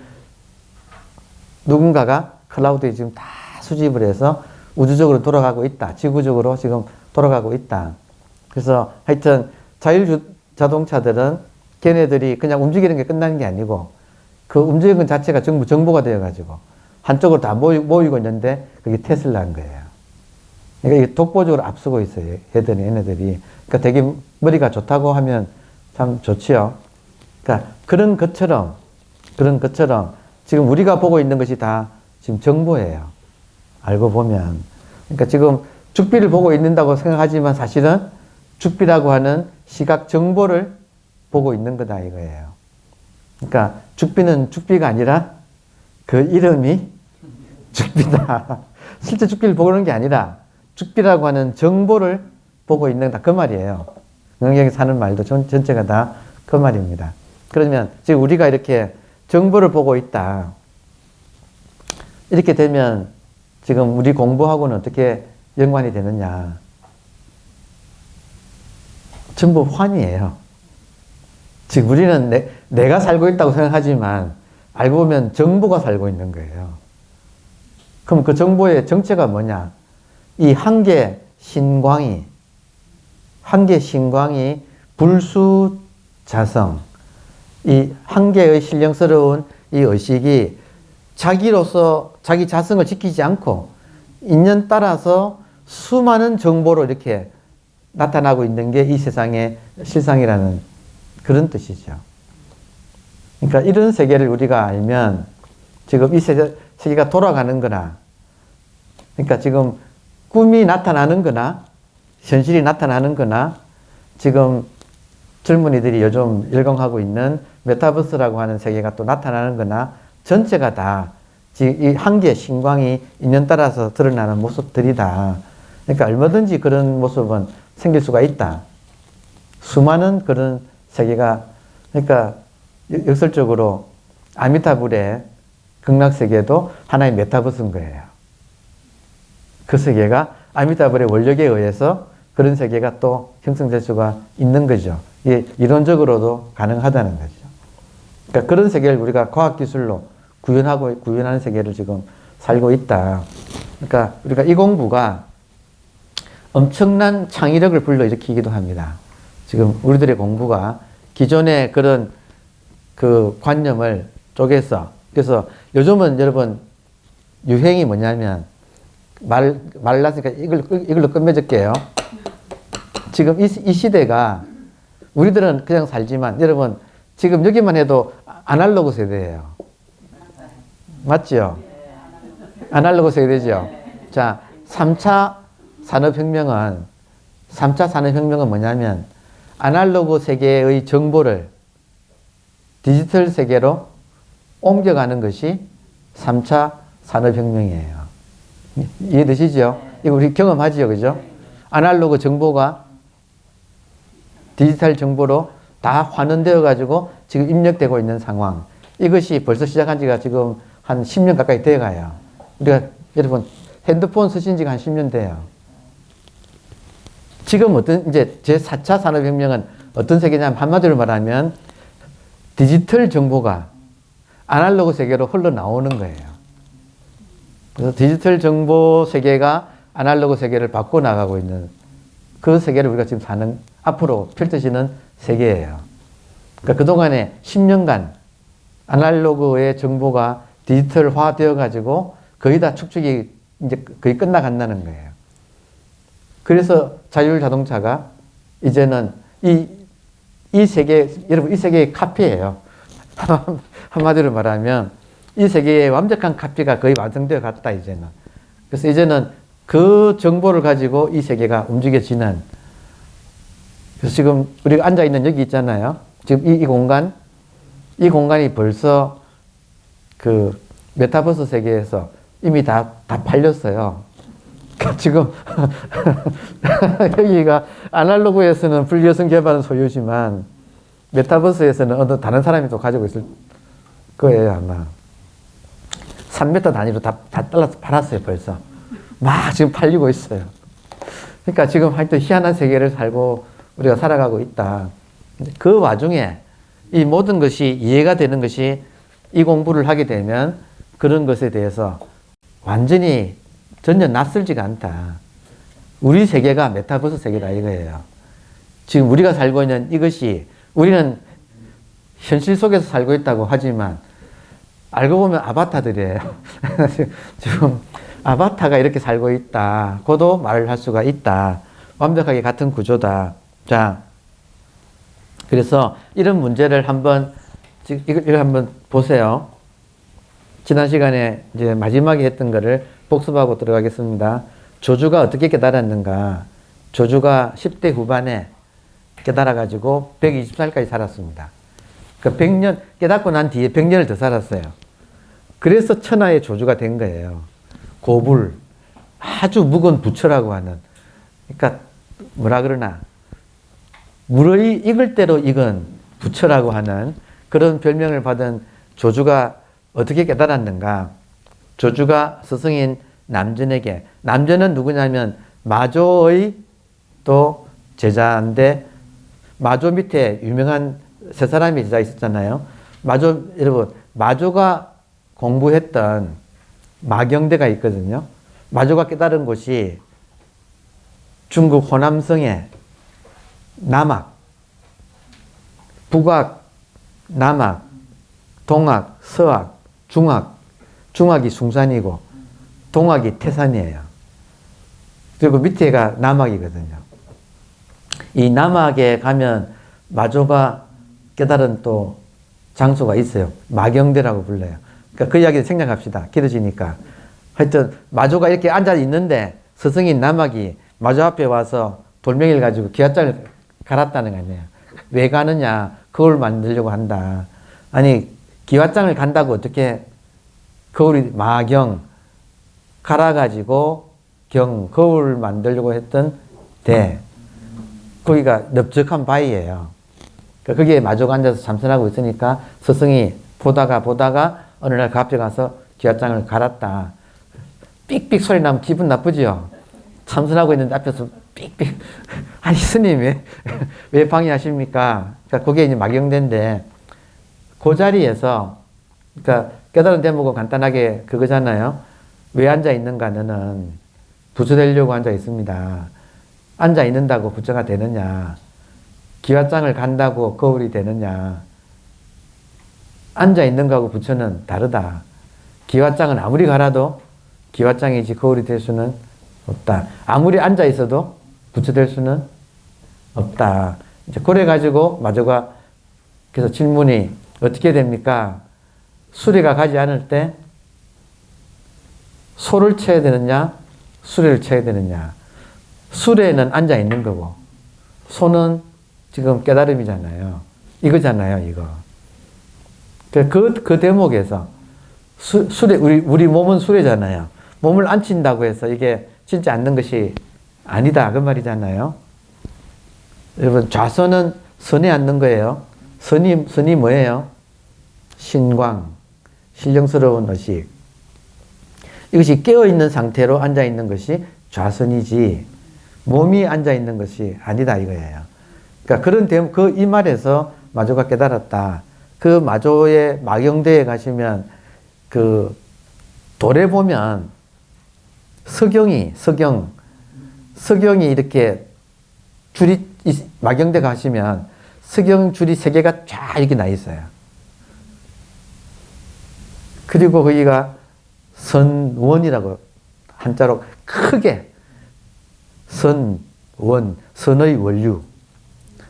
누군가가 클라우드에 지금 다 수집을 해서 우주적으로 돌아가고 있다. 지구적으로 지금 돌아가고 있다. 그래서 하여튼 자율자동차들은 걔네들이 그냥 움직이는 게 끝나는 게 아니고 그 움직이는 것 자체가 전부 정보가 되어가지고 한쪽으로 다 모이고 있는데 그게 테슬라인 거예요. 그러니까 이게 독보적으로 앞서고 있어요. 얘네들이. 그러니까 되게 머리가 좋다고 하면 참 좋지요. 그러니까 그런 것처럼 지금 우리가 보고 있는 것이 다 지금 정보예요. 알고 보면. 그러니까 지금 죽비를 보고 있는다고 생각하지만 사실은 죽비라고 하는 시각 정보를 보고 있는 거다 이거예요. 그러니까 죽비는 죽비가 아니라 그 이름이 죽비다. 실제 죽비를 보는 게 아니라 죽비라고 하는 정보를 보고 있는다 그 말이에요. 능력에서 하는 말도 전체가 다 그 말입니다. 그러면 지금 우리가 이렇게 정보를 보고 있다. 이렇게 되면 지금 우리 공부하고는 어떻게 연관이 되느냐. 전부 환이에요. 지금 우리는 내가 살고 있다고 생각하지만 알고 보면 정보가 살고 있는 거예요. 그럼 그 정보의 정체가 뭐냐? 이 한 개 신광이 불수자성, 이 한 개의 신령스러운 이 의식이 자기로서 자기 자성을 지키지 않고 인연 따라서 수많은 정보로 이렇게 나타나고 있는 게 이 세상의 실상이라는 그런 뜻이죠. 그러니까 이런 세계를 우리가 알면 지금 이 세계가 돌아가는 거나, 그러니까 지금 꿈이 나타나는 거나 현실이 나타나는 거나 지금 젊은이들이 요즘 열광하고 있는 메타버스라고 하는 세계가 또 나타나는 거나 전체가 다 이 한계 신광이 인연 따라서 드러나는 모습들이다. 그러니까 얼마든지 그런 모습은 생길 수가 있다. 수많은 그런 세계가, 그러니까 역설적으로 아미타불의 극락세계도 하나의 메타버스인 거예요. 그 세계가 아미타불의 원력에 의해서 그런 세계가 또 형성될 수가 있는 거죠. 이게 이론적으로도 가능하다는 거죠. 그러니까 그런 세계를 우리가 과학기술로 구현하는 세계를 지금 살고 있다. 그러니까 우리가 이 공부가 엄청난 창의력을 불러일으키기도 합니다. 지금 우리들의 공부가 기존의 그런 그 관념을 쪼개서, 그래서 요즘은 여러분 유행이 뭐냐면 말 났으니까 이걸로 끝맺을게요. 지금 이 시대가 우리들은 그냥 살지만 여러분 지금 여기만 해도 아날로그 세대예요. 맞죠? 아날로그 세대죠. 자, 3차 산업혁명은 뭐냐면 아날로그 세계의 정보를 디지털 세계로 옮겨가는 것이 3차 산업혁명이에요. 이해되시죠? 이거 우리 경험하지요, 그죠? 아날로그 정보가 디지털 정보로 다 환원되어 가지고 지금 입력되고 있는 상황. 이것이 벌써 시작한 지가 지금 한 10년 가까이 돼 가요. 우리가 여러분 핸드폰 쓰신 지가 한 10년 돼요. 지금 이제 제4차 산업혁명은 어떤 세계냐면 한마디로 말하면 디지털 정보가 아날로그 세계로 흘러나오는 거예요. 그래서 디지털 정보 세계가 아날로그 세계를 바꿔나가고 있는 그 세계를 우리가 지금 사는, 앞으로 펼쳐지는 세계예요. 그러니까 그동안에 10년간 아날로그의 정보가 디지털화 되어 가지고 거의 다 축적이 이제 거의 끝나간다는 거예요. 그래서 자율 자동차가 이제는 이 세계, 여러분 이 세계의 카피예요. 한마디로 말하면 이 세계의 완벽한 카피가 거의 완성되어 갔다, 이제는. 그래서 이제는 그 정보를 가지고 이 세계가 움직여지는. 그래서 지금 우리가 앉아있는 여기 있잖아요. 지금 이 공간이 벌써 그 메타버스 세계에서 이미 다 팔렸어요. 지금 여기가 아날로그에서는 불여성 개발은 소유지만 메타버스에서는 어느 다른 사람이 또 가지고 있을 거예요, 아마. 3m 단위로 다 잘라서 팔았어요, 벌써. 막 지금 팔리고 있어요. 그러니까 지금 하여튼 희한한 세계를 우리가 살아가고 있다. 그 와중에 이 모든 것이 이해가 되는 것이 이 공부를 하게 되면 그런 것에 대해서 완전히 전혀 낯설지가 않다. 우리 세계가 메타버스 세계다, 이거예요. 지금 우리가 살고 있는 이것이, 우리는 현실 속에서 살고 있다고 하지만 알고 보면 아바타들이에요. 지금 아바타가 이렇게 살고 있다. 고도 말을 할 수가 있다. 완벽하게 같은 구조다. 자, 그래서 이런 문제를 한번, 이걸 한번 보세요. 지난 시간에 이제 마지막에 했던 거를 복습하고 들어가겠습니다. 조주가 어떻게 깨달았는가? 조주가 10대 후반에 깨달아가지고 120살까지 살았습니다. 그러니까 100년, 깨닫고 난 뒤에 100년을 더 살았어요. 그래서 천하의 조주가 된 거예요. 고불, 아주 묵은 부처라고 하는. 그러니까 뭐라 그러나, 물의 익을 대로 익은 부처라고 하는 그런 별명을 받은 조주가 어떻게 깨달았는가? 조주가 스승인 남전에게, 남전은 누구냐면 마조의 또 제자인데, 마조 밑에 유명한 세 사람이 제자 있었잖아요. 여러분, 마조가 공부했던 마경대가 있거든요. 마조가 깨달은 곳이 중국 호남성의 남학, 북학, 남학, 동학, 서학, 중학, 중학이 숭산이고 동학이 태산이에요. 그리고 밑에가 남학이거든요. 이 남학에 가면 마조가 깨달은 또 장소가 있어요. 마경대라고 불러요. 그러니까 그 이야기를 생략합시다. 길어지니까. 하여튼 마조가 이렇게 앉아 있는데 스승인 남학이 마조 앞에 와서 돌멩이를 가지고 기와장을 갈았다는 거 아니에요. 왜 가느냐? 거울 만들려고 한다. 아니, 기와장을 간다고 어떻게 거울이 마경 갈아가지고 거울 만들려고 했던 거기가 넓적한 바위예요. 그러니까 거기에 마조가 앉아서 참선하고 있으니까 스승이 보다가 어느 날 그 앞에 가서 기와장을 갈았다. 삑삑 소리 나면 기분 나쁘지요? 참선하고 있는데 앞에서 삑삑. 아니, 스님 왜 방해하십니까? 그러니까 그게 이제 마경대인데, 그 자리에서, 그러니까 깨달은 대목은 간단하게 그거잖아요. 왜 앉아 있는가? 너는 부처 되려고 앉아 있습니다. 앉아 있는다고 부처가 되느냐? 기와장을 간다고 거울이 되느냐? 앉아 있는 거하고 부처는 다르다. 기와장은 아무리 갈아도 기와장이지 거울이 될 수는 없다. 아무리 앉아 있어도 부처 될 수는 없다. 이제 그래가지고 마조가, 그래서 질문이 어떻게 됩니까? 수레가 가지 않을 때 소를 쳐야 되느냐? 수레를 쳐야 되느냐? 수레는 앉아 있는 거고, 소는 지금 깨달음이잖아요. 이거잖아요, 이거. 그 대목에서 수레, 우리 몸은 수레잖아요. 몸을 앉힌다고 해서 이게 진짜 앉는 것이 아니다. 그 말이잖아요. 여러분, 좌선은 선에 앉는 거예요. 선이 뭐예요? 신광, 신령스러운 의식. 이것이 깨어있는 상태로 앉아있는 것이 좌선이지, 몸이 앉아있는 것이 아니다, 이거예요. 그러니까 이 말에서 마조가 깨달았다. 그 마조의 마경대에 가시면 그 돌에 보면 석영이 이렇게 줄이, 마경대 가시면 석영 줄이 3개가 쫙 이렇게 나 있어요. 그리고 거기가 선원이라고 한자로 크게 선원, 선의 원류,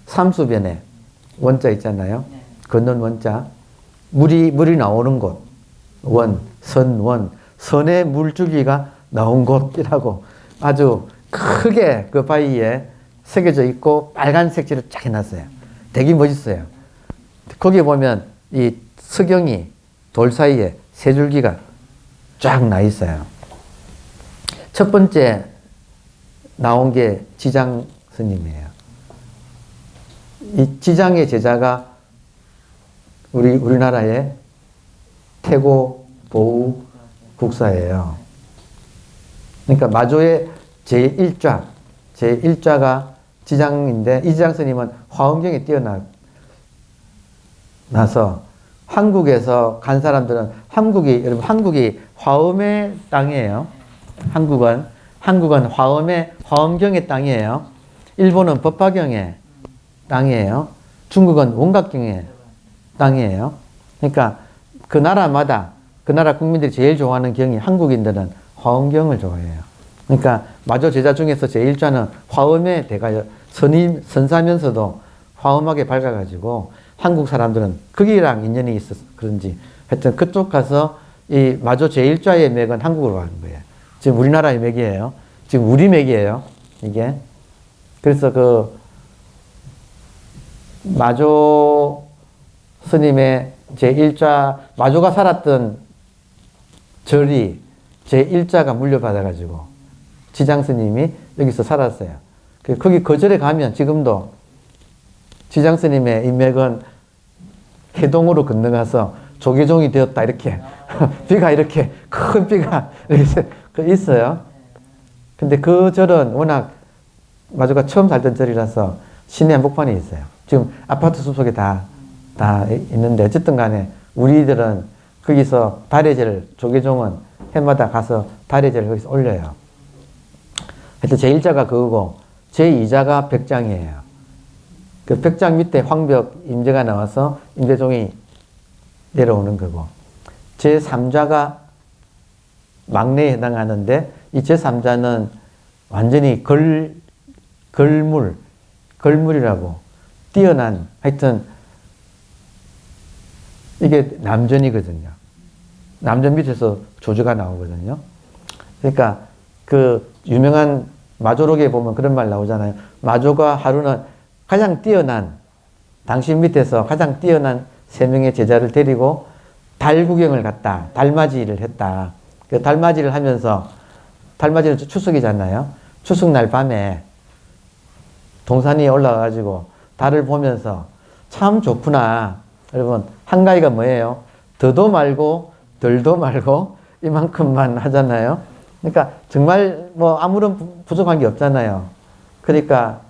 삼수변에 원자 있잖아요. 걷는 원자, 물이 나오는 곳, 선원, 선의 물줄기가 나온 곳이라고 아주 크게 그 바위에 새겨져 있고 빨간 색지를 쫙 해놨어요. 되게 멋있어요. 거기에 보면 이 석영이 돌 사이에 세 줄기가 쫙 나 있어요. 첫 번째 나온 게 지장 스님이에요. 이 지장의 제자가 우리나라의 태고 보우 국사예요. 그러니까 마조의 제1좌가 지장인데, 이 지장 스님은 화엄경에 뛰어나서 한국에서 간 사람들은 여러분, 한국이 화엄의 땅이에요. 한국은 화엄경의 땅이에요. 일본은 법화경의 땅이에요. 중국은 원각경의 땅이에요. 그러니까 그 나라마다 그 나라 국민들이 제일 좋아하는 경이, 한국인들은 화엄경을 좋아해요. 그러니까 마조 제자 중에서 제1좌는 화엄의 대가요. 선사면서도 화엄하게 밝아가지고 한국 사람들은 거기랑 인연이 있어서 그런지 하여튼 그쪽 가서 이 마조 제1좌의 맥은 한국으로 가는 거예요. 지금 우리나라의 맥이에요. 지금 우리 맥이에요. 이게. 그래서 그 마조 스님의 제1좌, 마조가 살았던 절이 제1좌가 물려받아가지고 지장 스님이 여기서 살았어요. 거기 그 절에 가면 지금도 지장 스님의 인맥은 해동으로 건너가서 조계종이 되었다, 이렇게. 비가 이렇게, 큰 비가 이렇게 있어요. 근데 그 절은 워낙 마조가 처음 살던 절이라서 시내 한복판에 있어요. 지금 아파트 숲속에 다 있는데, 어쨌든 간에 우리들은 거기서 달해절, 조계종은 해마다 가서 달해절을 거기서 올려요. 하여튼 제1자가 그거고, 제2자가 백장이에요. 그 백장 밑에 황벽 임재가 나와서 임재종이 내려오는 거고, 제3자가 막내에 해당하는데, 이 제3자는 완전히 걸물이라고, 뛰어난, 하여튼 이게 남전이거든요. 남전 밑에서 조주가 나오거든요. 그러니까 그 유명한 마조록에 보면 그런 말 나오잖아요. 마조가 하루는 가장 뛰어난, 당신 밑에서 가장 뛰어난 3명의 제자를 데리고 달 구경을 갔다. 달맞이를 했다. 그 달맞이를 하면서, 달맞이는 추석이잖아요. 추석날 밤에 동산 위에 올라가가지고 달을 보면서 참 좋구나. 여러분, 한가위가 뭐예요? 더도 말고 덜도 말고 이만큼만 하잖아요. 그러니까 정말 뭐 아무런 부족한 게 없잖아요. 그러니까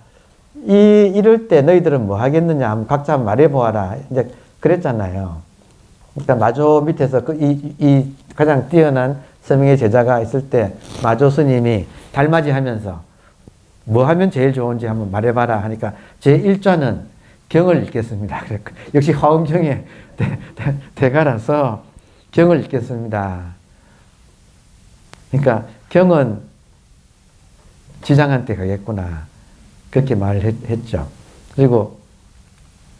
이럴 때 너희들은 뭐 하겠느냐 하면 각자 말해보아라. 이제 그랬잖아요. 그러니까 마조 밑에서 이 가장 뛰어난 3명의 제자가 있을 때 마조 스님이 달맞이 하면서 뭐 하면 제일 좋은지 한번 말해봐라 하니까 제1좌는 경을 읽겠습니다. 역시 화엄경의 대가라서 경을 읽겠습니다. 그러니까 경은 지장한테 가겠구나. 그렇게 말을 했죠. 그리고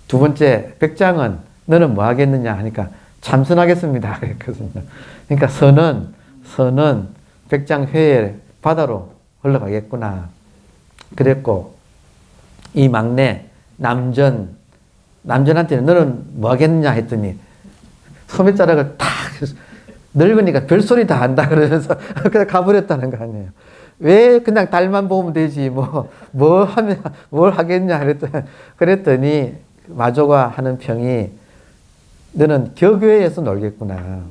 두 번째, 백장은 너는 뭐 하겠느냐 하니까 참선하겠습니다. 그랬거든요. 그러니까 선은 백장회의 바다로 흘러가겠구나. 그랬고, 이 막내 남전한테는 너는 뭐 하겠느냐 했더니 소매자락을 탁 늙으니까 별소리 다 한다 그러면서 그냥 가버렸다는 거 아니에요. 왜 그냥 달만 보면 되지 뭐 하면 뭘 하겠냐 그랬더니 마조가 하는 평이 너는 격 외에서 놀겠구나.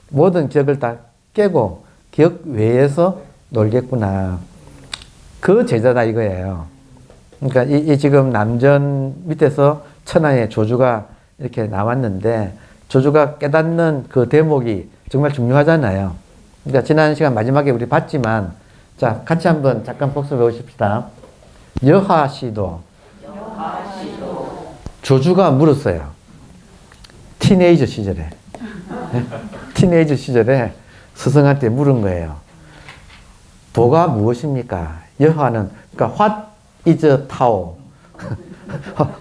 모든 격을 다 깨고 격 외에서 놀겠구나. 그 제자다 이거예요. 그러니까 이 지금 남전 밑에서 천하의 조주가 이렇게 나왔는데 조주가 깨닫는 그 대목이 정말 중요하잖아요. 그러니까 지난 시간 마지막에 우리 봤지만 자 같이 한번 잠깐 복습해 보십시다. 여하시도 조주가 물었어요. 티네이저 시절에 티네이저 시절에 스승한테 물은 거예요. 도가 무엇입니까? 여하는 그러니까 what is Tao?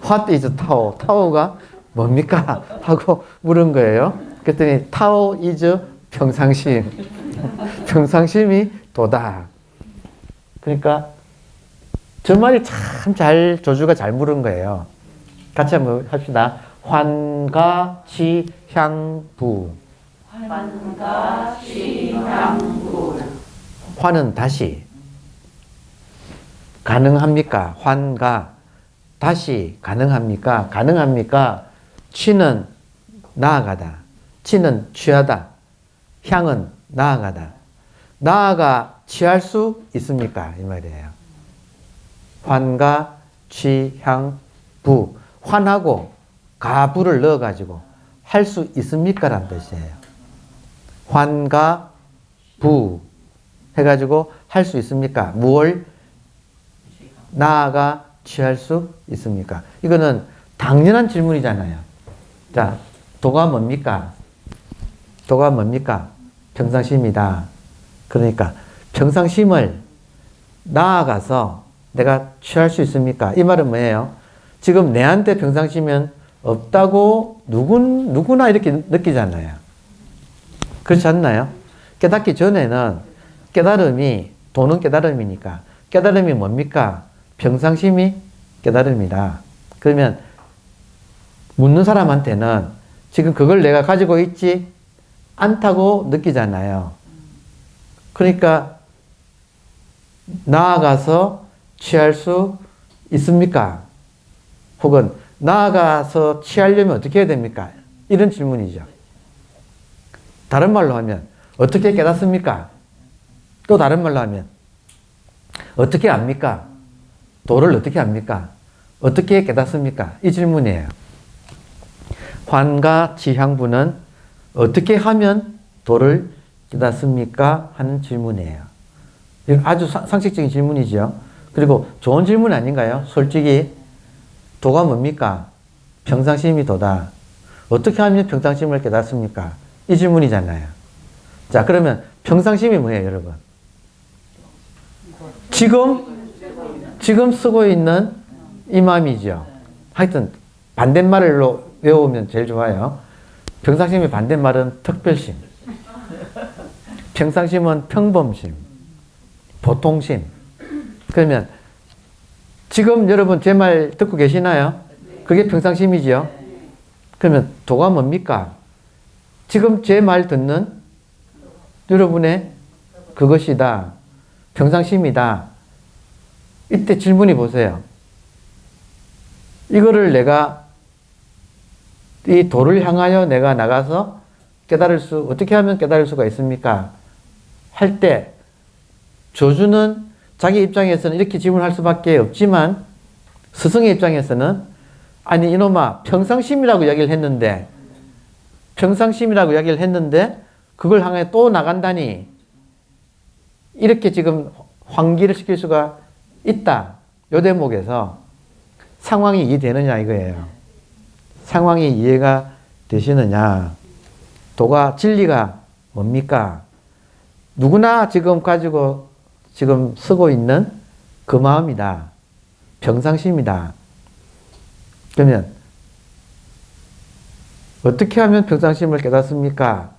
what is Tao? 타오가 뭡니까? 하고 물은 거예요. 그랬더니 Tao is 평상심. 평상심이 도다. 그러니까 저 말이 참 조주가 잘 물은 거예요. 같이 한번 합시다. 환가치향부. 환가치향부. 환은 다시. 가능합니까? 환가. 다시 가능합니까? 가능합니까? 취는 나아가다. 취는 취하다. 향은 나아가다. 나아가 취할 수 있습니까? 이 말이에요. 환가, 취, 향, 부. 환하고 가부를 넣어가지고 할 수 있습니까? 라는 뜻이에요. 환가, 부 해가지고 할 수 있습니까? 무엇을 나아가 취할 수 있습니까? 이거는 당연한 질문이잖아요. 자, 도가 뭡니까? 도가 뭡니까? 평상심이다. 그러니까 평상심을 나아가서 내가 취할 수 있습니까? 이 말은 뭐예요? 지금 내한테 평상심은 없다고 누구나 이렇게 느끼잖아요. 그렇지 않나요? 깨닫기 전에는 깨달음이 도는 깨달음이니까 깨달음이 뭡니까? 평상심이 깨달음이다. 그러면 묻는 사람한테는 지금 그걸 내가 가지고 있지 않다고 느끼잖아요. 그러니까 나아가서 취할 수 있습니까? 혹은 나아가서 취하려면 어떻게 해야 됩니까? 이런 질문이죠. 다른 말로 하면 어떻게 깨닫습니까? 또 다른 말로 하면 어떻게 압니까? 도를 어떻게 압니까? 어떻게 깨닫습니까? 이 질문이에요. 환가 지향부는 어떻게 하면 도를 깨닫습니까? 하는 질문이에요. 아주 상식적인 질문이죠. 그리고 좋은 질문 아닌가요? 솔직히 도가 뭡니까? 평상심이 도다. 어떻게 하면 평상심을 깨닫습니까? 이 질문이잖아요. 자, 그러면 평상심이 뭐예요, 여러분? 지금 쓰고 있는 이 마음이죠. 하여튼 반대말로 외우면 제일 좋아요. 평상심의 반대말은 특별심. 평상심은 평범심. 보통심. 그러면 지금 여러분 제 말 듣고 계시나요? 그게 평상심이죠. 그러면 도가 뭡니까? 지금 제 말 듣는 여러분의 그것이다. 평상심이다. 이때 질문이 보세요. 이거를 내가 이 도를 향하여 내가 나가서 어떻게 하면 깨달을 수가 있습니까? 할 때 조주는 자기 입장에서는 이렇게 질문할 수밖에 없지만 스승의 입장에서는 아니 이놈아 평상심이라고 이야기를 했는데 그걸 향해 또 나간다니 이렇게 지금 환기를 시킬 수가 있다. 요 대목에서 상황이 이해되느냐 이거예요. 상황이 이해가 되시느냐. 도가 진리가 뭡니까? 누구나 지금 쓰고 있는 그 마음이다. 평상심이다. 그러면 어떻게 하면 평상심을 깨닫습니까?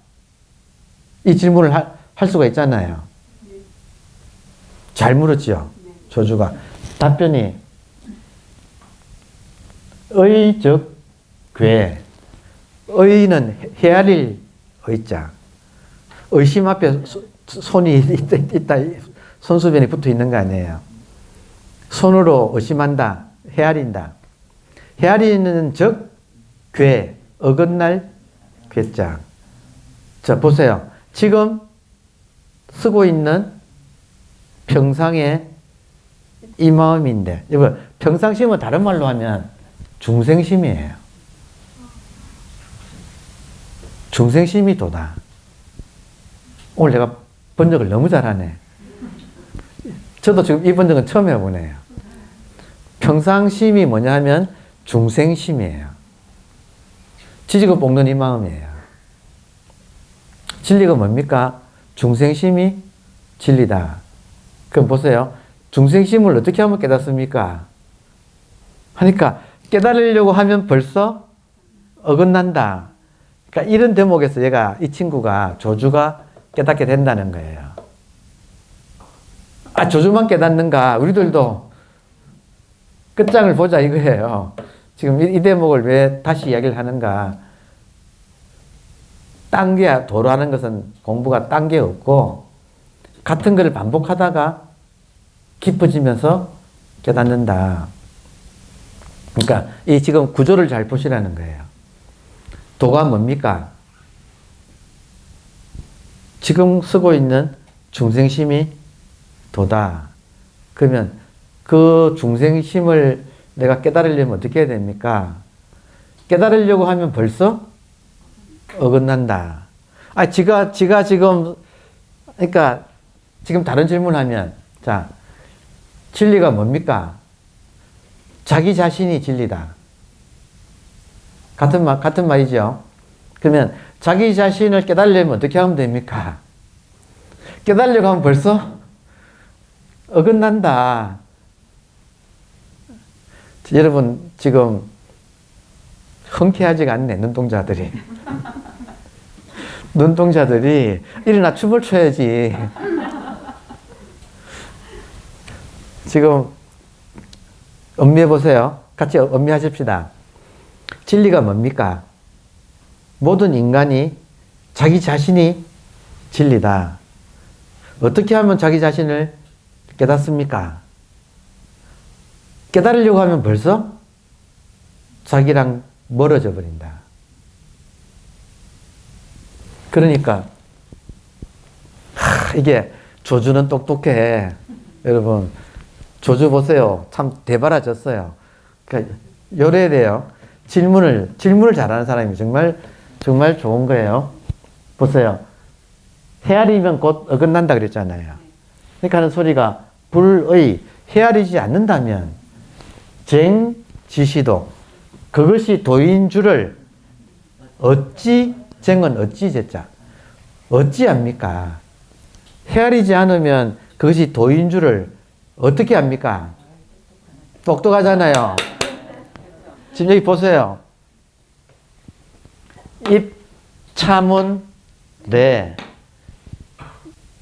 이 질문을 할 수가 있잖아요. 잘 물었죠? 조주가. 답변이 의, 즉, 괴. 의는 헤아릴 의자. 의심 앞에 손이 있다, 손수변이 붙어 있는 거 아니에요. 손으로 의심한다, 헤아린다. 헤아리는 즉, 괴, 어긋날 괴자. 자, 보세요. 지금 쓰고 있는 평상의 이 마음인데, 여러분, 평상심은 다른 말로 하면 중생심이에요. 중생심이 도다. 오늘 내가 번역을 너무 잘하네. 저도 지금 이 번역은 처음 해보네요. 평상심이 뭐냐 하면 중생심이에요. 지지고 볶는 이 마음이에요. 진리가 뭡니까? 중생심이 진리다. 그럼 보세요. 중생심을 어떻게 하면 깨닫습니까? 하니까 깨달으려고 하면 벌써 어긋난다. 그러니까 이런 대목에서 얘가, 이 친구가, 조주가 깨닫게 된다는 거예요. 아, 조주만 깨닫는가? 우리들도 끝장을 보자 이거예요. 지금 이 대목을 왜 다시 이야기를 하는가? 딴 게, 도라는 것은 공부가 딴 게 없고, 같은 것을 반복하다가 깊어지면서 깨닫는다. 그러니까 이 지금 구조를 잘 보시라는 거예요. 도가 뭡니까? 지금 쓰고 있는 중생심이 도다. 그러면 그 중생심을 내가 깨달으려면 어떻게 해야 됩니까? 깨달으려고 하면 벌써 어긋난다. 아, 지가 지금, 그러니까 지금 다른 질문하면, 자, 진리가 뭡니까? 자기 자신이 진리다. 같은 말이죠. 그러면 자기 자신을 깨달으려면 어떻게 하면 됩니까? 깨달으려고 하면 벌써 어긋난다. 여러분, 지금 흔쾌하지가 않네, 눈동자들이. 눈동자들이 일어나 춤을 춰야지. 지금 음미해 보세요. 같이 음미하십시다. 진리가 뭡니까? 모든 인간이 자기 자신이 진리다. 어떻게 하면 자기 자신을 깨닫습니까? 깨달으려고 하면 벌써 자기랑 멀어져 버린다. 그러니까 이게 조주는 똑똑해. 여러분, 조주 보세요. 참 대바라졌어요. 그러니까 요래야 돼요. 질문을 잘하는 사람이 정말 좋은 거예요. 보세요. 헤아리면 곧 어긋난다 그랬잖아요. 그러니까 하는 소리가 불의, 헤아리지 않는다면 쟁지시도, 그것이 도인 줄을 어찌, 쟁은 어찌 제자, 어찌합니까? 헤아리지 않으면 그것이 도인 줄을 어떻게 합니까? 똑똑하잖아요. 지금 여기 보세요. 입차문 네.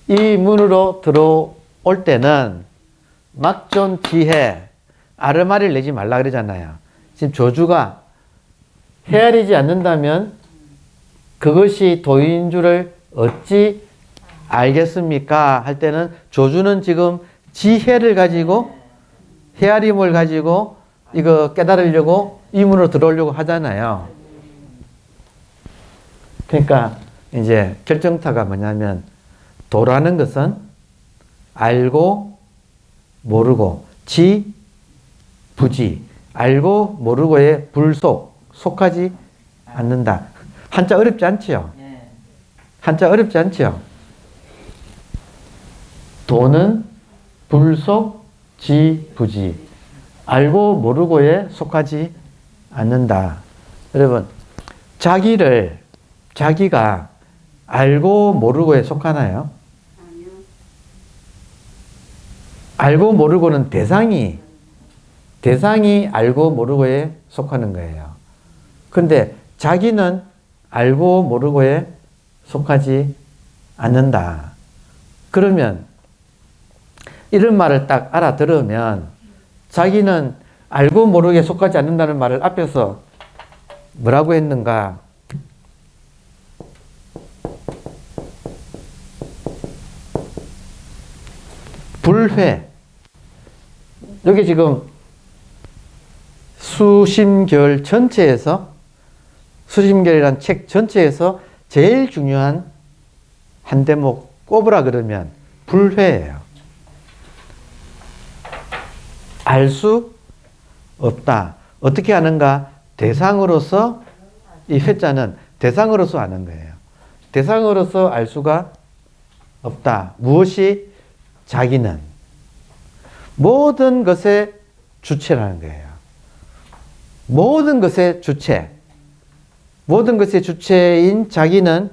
이 문으로 들어올 때는 막존 지혜, 아르마리를 내지 말라 그러잖아요. 지금 조주가 헤아리지 않는다면 그것이 도인 줄을 어찌 알겠습니까? 할 때는 조주는 지금 지혜를 가지고, 헤아림을 가지고 이거 깨달으려고 이 문으로 들어오려고 하잖아요. 그러니까 이제 결정타가 뭐냐면, 도라는 것은 알고 모르고, 지, 부지, 알고 모르고의 불속, 속하지 않는다. 한자 어렵지 않지요? 한자 어렵지 않지요? 도는 불속, 지, 부지, 알고 모르고에 속하지 않는다. 여러분, 자기가 알고 모르고에 속하나요? 아니요. 알고 모르고는 대상이 알고 모르고에 속하는 거예요. 근데 자기는 알고 모르고에 속하지 않는다. 그러면 이런 말을 딱 알아들으면 자기는 알고 모르게 속하지 않는다는 말을 앞에서 뭐라고 했는가? 불회. 여기 지금 수심결 전체에서, 수심결이란 책 전체에서 제일 중요한 한 대목 꼽으라 그러면 불회예요. 알 수 없다. 어떻게 아는가? 대상으로서, 이 회자는 대상으로서 아는 거예요. 대상으로서 알 수가 없다. 무엇이? 자기는. 모든 것의 주체라는 거예요. 모든 것의 주체. 모든 것의 주체인 자기는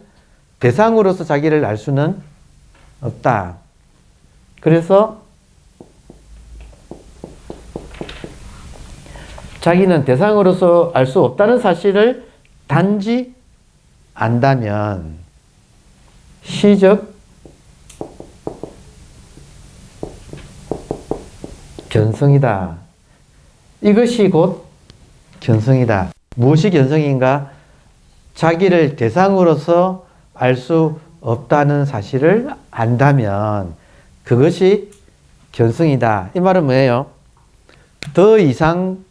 대상으로서 자기를 알 수는 없다. 그래서 자기는 대상으로서 알 수 없다는 사실을 단지 안다면 시적 견성이다. 이것이 곧 견성이다. 무엇이 견성인가? 자기를 대상으로서 알 수 없다는 사실을 안다면 그것이 견성이다. 이 말은 뭐예요? 더 이상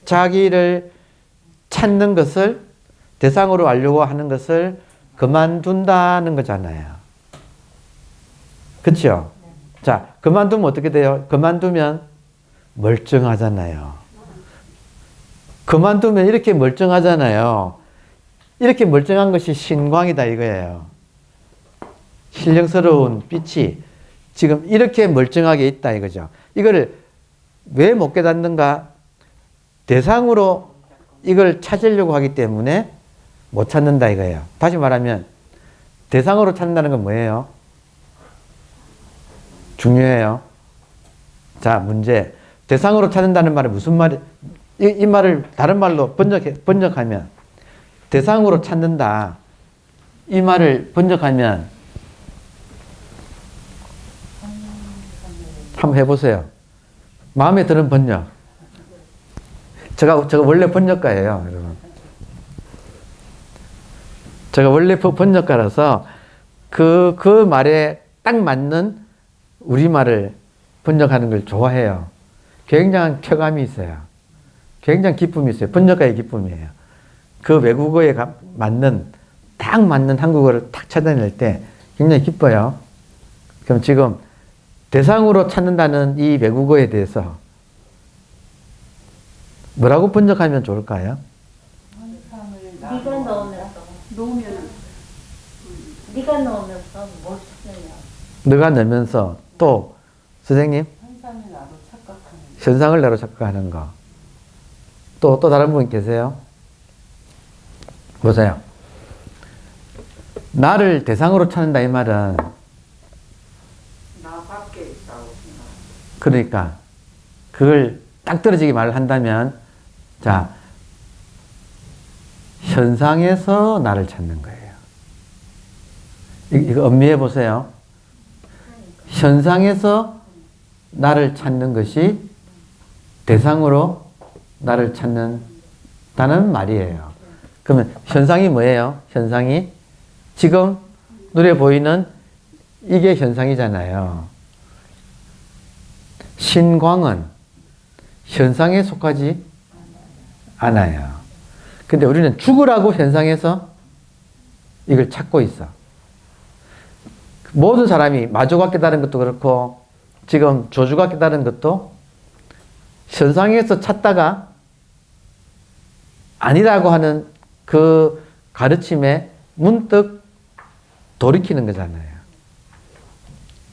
자기를 찾는 것을, 대상으로 알려고 하는 것을 그만둔다는 거잖아요. 그렇죠? 자, 그만두면 어떻게 돼요? 그만두면 멀쩡하잖아요. 그만두면 이렇게 멀쩡하잖아요. 이렇게 멀쩡한 것이 신광이다 이거예요. 신령스러운 빛이 지금 이렇게 멀쩡하게 있다 이거죠. 이거를 왜 못 깨닫는가? 대상으로 이걸 찾으려고 하기 때문에 못 찾는다 이거예요. 다시 말하면 대상으로 찾는다는 건 뭐예요? 중요해요. 자, 문제. 대상으로 찾는다는 말은 무슨 말이, 이 말을 다른 말로 번역하면 대상으로 찾는다. 이 말을 번역하면 한번 해보세요. 마음에 드는 번역. 제가 원래 번역가예요, 여러분. 제가 원래 번역가라서 그 말에 딱 맞는 우리말을 번역하는 걸 좋아해요. 굉장한 쾌감이 있어요. 굉장히 기쁨이 있어요. 번역가의 기쁨이에요. 그 외국어에 맞는, 딱 맞는 한국어를 딱 찾아낼 때 굉장히 기뻐요. 그럼 지금 대상으로 찾는다는 이 외국어에 대해서 뭐라고 번역하면 좋을까요? 네가 넣으면서 뭘 찾느냐. 네가 넣으면서 또 선생님? 현상을 나로 착각하는 거. 또 다른 분 계세요? 보세요. 나를 대상으로 찾는다 이 말은 나 밖에 있다고 생각. 그러니까 그걸 딱 떨어지게 말을 한다면 자, 현상에서 나를 찾는 거예요. 이거 음미해 보세요. 현상에서 나를 찾는 것이 대상으로 나를 찾는다는 말이에요. 그러면 현상이 뭐예요? 현상이 지금 눈에 보이는 이게 현상이잖아요. 신광은 현상에 속하지 않아요. 근데 우리는 죽으라고 현상에서 이걸 찾고 있어. 모든 사람이 마조가 깨달은 것도 그렇고 지금 조주가 깨달은 것도 현상에서 찾다가 아니라고 하는 그 가르침에 문득 돌이키는 거잖아요.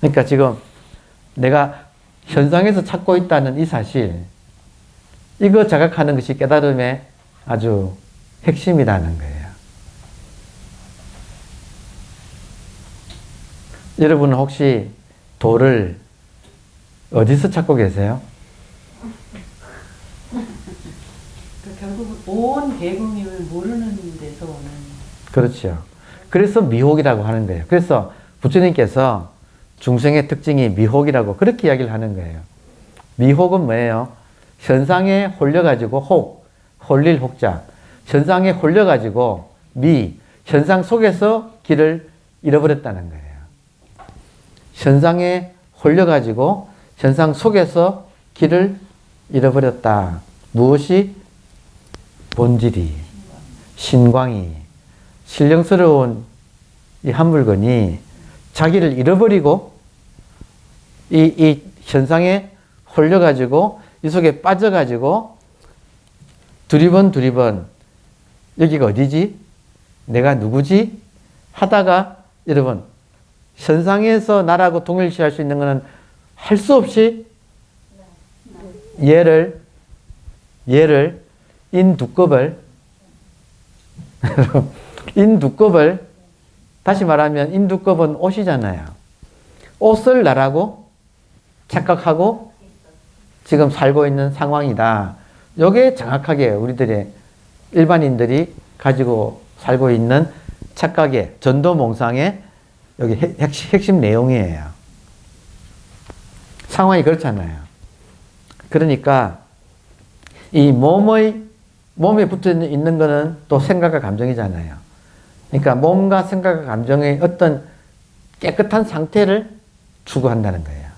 그러니까 지금 내가 현상에서 찾고 있다는 이 사실, 이거 자각하는 것이 깨달음의 아주 핵심이라는 거예요. 여러분은 혹시 도를 어디서 찾고 계세요? 결국은 온 대국님을 모르는 데서 오는. 그렇죠. 그래서 미혹이라고 하는 거예요. 그래서 부처님께서 중생의 특징이 미혹이라고 그렇게 이야기를 하는 거예요. 미혹은 뭐예요? 현상에 홀려가지고 홀릴 혹자. 현상에 홀려가지고 현상 속에서 길을 잃어버렸다는 거예요. 현상에 홀려가지고 현상 속에서 길을 잃어버렸다. 무엇이? 본질이, 신광이, 신령스러운 이 한 물건이 자기를 잃어버리고 이 현상에 홀려가지고 이 속에 빠져가지고 두리번 여기가 어디지? 내가 누구지? 하다가 여러분 현상에서 나라고 동일시할 수 있는 것은 할 수 없이 얘를 인두껍을 다시 말하면 인두껍은 옷이잖아요. 옷을 나라고 착각하고 지금 살고 있는 상황이다. 이게 정확하게 우리들의 일반인들이 가지고 살고 있는 착각의 전도몽상의 여기 핵심 내용이에요. 상황이 그렇잖아요. 그러니까 이 몸에 붙어 있는 거는 또 생각과 감정이잖아요. 그러니까 몸과 생각과 감정의 어떤 깨끗한 상태를 추구한다는 거예요.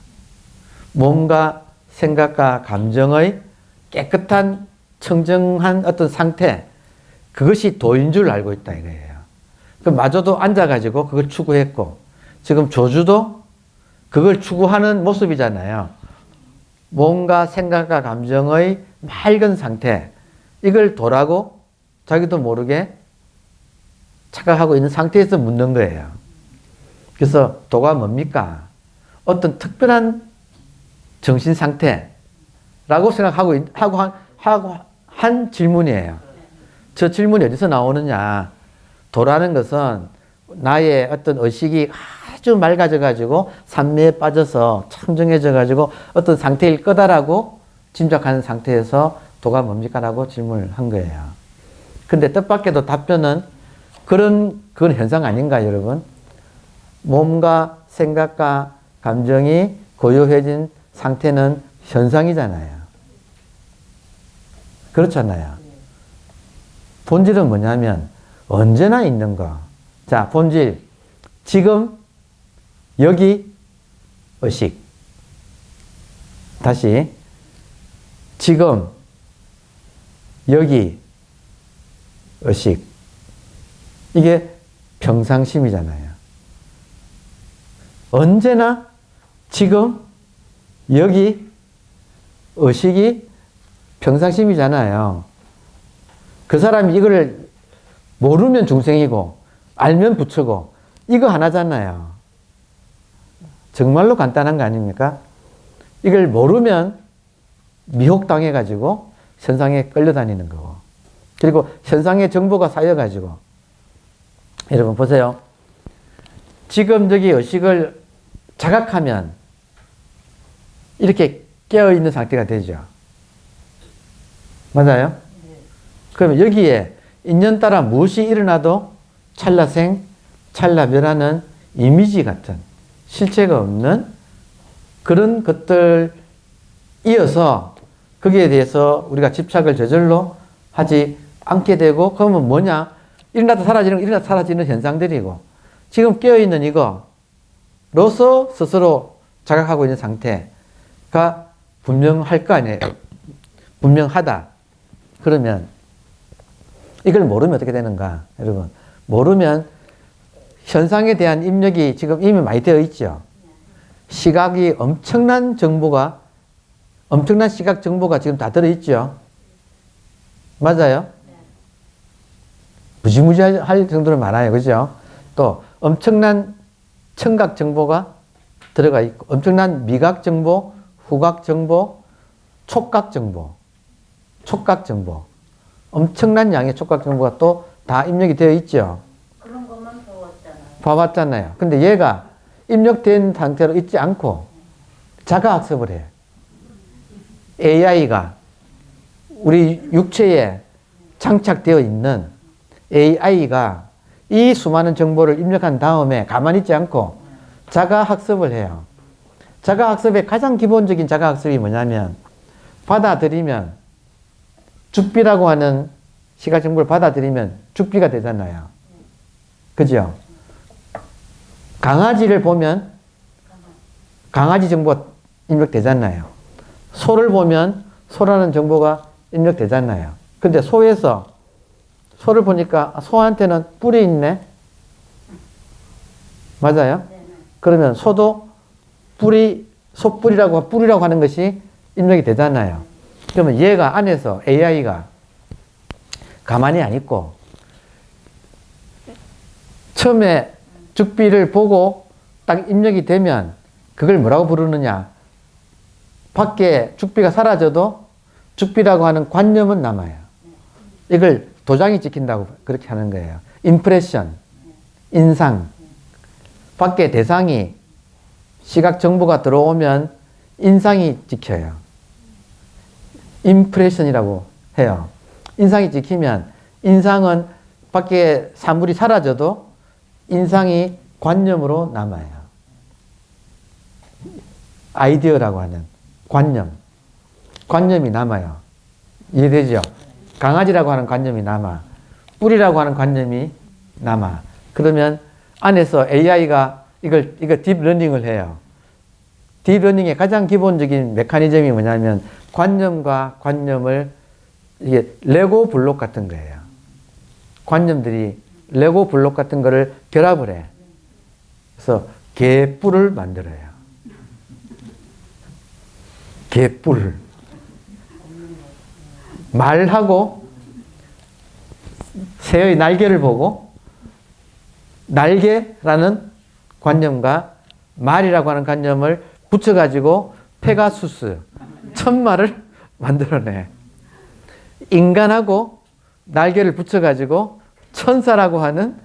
몸과 생각과 감정의 깨끗한 청정한 어떤 상태, 그것이 도인 줄 알고 있다 이거예요. 마저도 앉아가지고 그걸 추구했고, 지금 조주도 그걸 추구하는 모습이잖아요. 몸과 생각과 감정의 맑은 상태, 이걸 도라고 자기도 모르게 착각하고 있는 상태에서 묻는 거예요. 그래서 도가 뭡니까? 어떤 특별한 정신 상태라고 생각하고 한 질문이에요. 저 질문이 어디서 나오느냐? 도라는 것은 나의 어떤 의식이 아주 맑아져가지고 산매에 빠져서 청정해져가지고 어떤 상태일 거다라고 짐작하는 상태에서 도가 뭡니까? 라고 질문을 한 거예요. 근데 뜻밖에도 답변은 그건 현상 아닌가, 여러분? 몸과 생각과 감정이 고요해진 상태는 현상이잖아요. 그렇잖아요. 본질은 뭐냐면 언제나 있는 거. 자, 본질. 지금, 여기, 의식. 다시. 지금, 여기, 의식. 이게 평상심이잖아요. 언제나 지금, 여기, 의식이 평상심이잖아요. 그 사람이 이걸 모르면 중생이고, 알면 부처고, 이거 하나잖아요. 정말로 간단한 거 아닙니까? 이걸 모르면 미혹당해가지고 현상에 끌려다니는 거고, 그리고 현상의 정보가 쌓여가지고, 여러분 보세요. 지금 저기 의식을 자각하면 이렇게 깨어있는 상태가 되죠. 맞아요? 그러면 여기에 인연 따라 무엇이 일어나도 찰나생, 찰나멸하는 이미지 같은 실체가 없는 그런 것들 이어서 거기에 대해서 우리가 집착을 저절로 하지 않게 되고, 그러면 뭐냐? 일어나다 사라지는 현상들이고, 지금 깨어있는 이거로서 스스로 자각하고 있는 상태가 분명할 거 아니에요. 분명하다. 그러면 이걸 모르면 어떻게 되는가? 여러분, 모르면 현상에 대한 입력이 지금 이미 많이 되어 있죠. 시각이 엄청난 시각 정보가 지금 다 들어있죠. 맞아요? 무지무지할 정도로 많아요. 그죠? 또 엄청난 청각 정보가 들어가 있고, 엄청난 미각 정보, 후각 정보, 촉각 정보, 엄청난 양의 촉각 정보가 또 다 입력이 되어 있죠. 그런 것만 봐왔잖아요. 근데 얘가 입력된 상태로 있지 않고 자가학습을 해요. AI가 우리 육체에 장착되어 있는 AI가 이 수많은 정보를 입력한 다음에 가만히 있지 않고 자가학습을 해요. 자가학습의 가장 기본적인 자가학습이 뭐냐면 받아들이면, 죽비라고 하는 시각 정보를 받아들이면 죽비가 되잖아요. 그죠? 강아지를 보면 강아지 정보가 입력되잖아요. 소를 보면 소라는 정보가 입력되잖아요. 근데 소에서 소를 보니까 소한테는 뿔이 있네? 맞아요? 그러면 소도 뿔이라고 하는 것이 입력이 되잖아요. 그러면 얘가 안에서 AI가 가만히 안 있고 처음에 죽비를 보고 딱 입력이 되면 그걸 뭐라고 부르느냐? 밖에 죽비가 사라져도 죽비라고 하는 관념은 남아요. 이걸 도장이 찍힌다고 그렇게 하는 거예요. 임프레션, 인상. 밖에 대상이 시각 정보가 들어오면 인상이 찍혀요. 임프레션이라고 해요. 인상이 찍히면 인상은 밖에 사물이 사라져도 인상이 관념으로 남아요. 아이디어라고 하는 관념이 남아요. 이해되죠? 강아지라고 하는 관념이 남아. 뿔이라고 하는 관념이 남아. 그러면 안에서 AI가 이걸 딥러닝을 해요. 딥러닝의 가장 기본적인 메커니즘이 뭐냐면 관념과 관념을 이게 레고 블록 같은 거예요. 관념들이 레고 블록 같은 거를 결합을 해. 그래서 개뿔을 만들어요. 개뿔. 말하고 새의 날개를 보고 날개라는 관념과 말이라고 하는 관념을 붙여가지고 페가수스, 천마를 만들어내. 인간하고 날개를 붙여가지고 천사라고 하는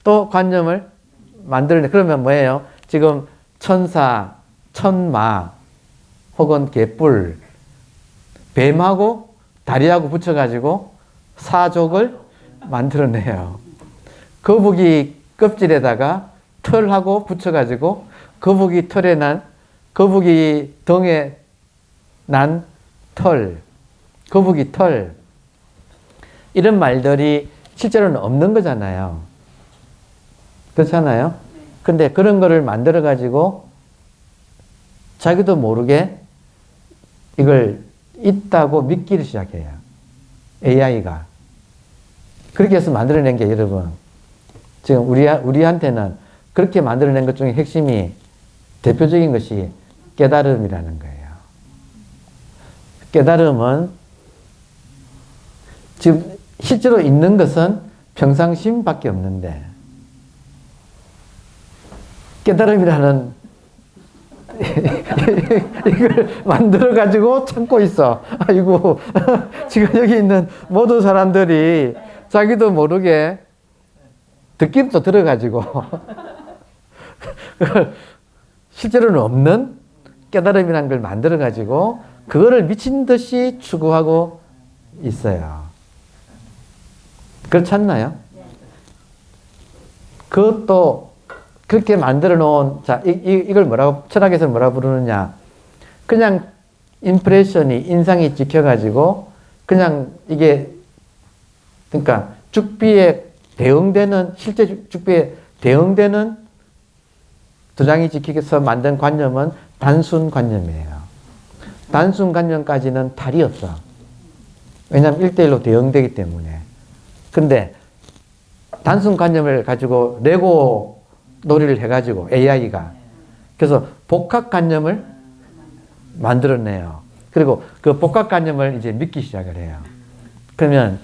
또 관념을 만들어내. 그러면 뭐예요? 지금 천사, 천마, 혹은 개뿔, 뱀하고 다리하고 붙여가지고 사족을 만들어내요. 거북이 껍질에다가 털하고 붙여가지고 거북이 덩에 난 털, 거북이 털, 이런 말들이 실제로는 없는 거잖아요. 그렇잖아요? 근데 그런 거를 만들어가지고 자기도 모르게 이걸 있다고 믿기를 시작해요. AI가. 그렇게 해서 만들어낸 게 여러분, 지금 우리한테는 그렇게 만들어낸 것 중에 핵심이 대표적인 것이 깨달음이라는 거예요. 깨달음은 지금 실제로 있는 것은 평상심밖에 없는데 깨달음이라는 이걸 만들어 가지고 참고 있어. 아이고 지금 여기 있는 모든 사람들이 자기도 모르게 듣기도 들어가지고 실제로는 없는 깨달음이라는 걸 만들어 가지고 그거를 미친 듯이 추구하고 있어요. 그렇지 않나요? 그것도 그렇게 만들어 놓은, 자, 이걸 철학에서 뭐라고 부르느냐. 그냥 임프레션이, 인상이 찍혀가지고, 그냥 이게, 그러니까 죽비에 대응되는, 실제 죽비에 대응되는 도장이 찍혀서 만든 관념은 단순 관념이에요. 단순 관념까지는 탈이 없어. 왜냐하면 1대1로 대응되기 때문에. 근데 단순 관념을 가지고 레고 놀이를 해가지고 AI가 그래서 복합관념을 만들어내요. 그리고 그 복합관념을 이제 믿기 시작을 해요. 그러면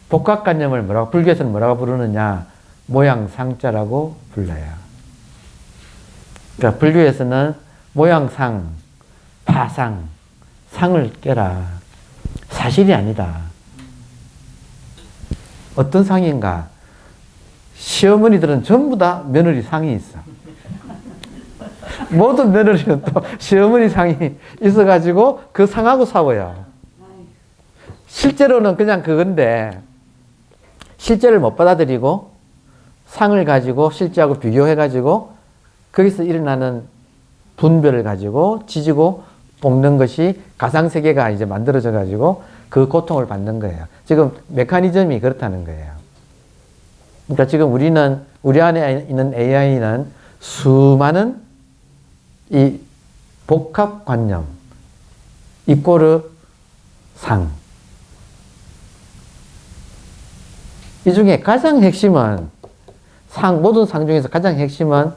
복합관념을 불교에서는 뭐라고 부르느냐? 모양상자라고 불러요. 그러니까 불교에서는 모양상, 파상, 상을 깨라. 사실이 아니다. 어떤 상인가? 시어머니들은 전부 다 며느리 상이 있어. 모든 며느리는 또 시어머니 상이 있어가지고 그 상하고 싸워요. 실제로는 그냥 그건데 실제를 못 받아들이고 상을 가지고 실제하고 비교해가지고 거기서 일어나는 분별을 가지고 지지고 뽑는 것이 가상세계가 이제 만들어져 가지고 그 고통을 받는 거예요. 지금 메커니즘이 그렇다는 거예요. 그러니까 지금 우리 안에 있는 AI는 수많은 이 복합관념, 이꼬르 상. 이 중에 가장 핵심은 모든 상 중에서 가장 핵심은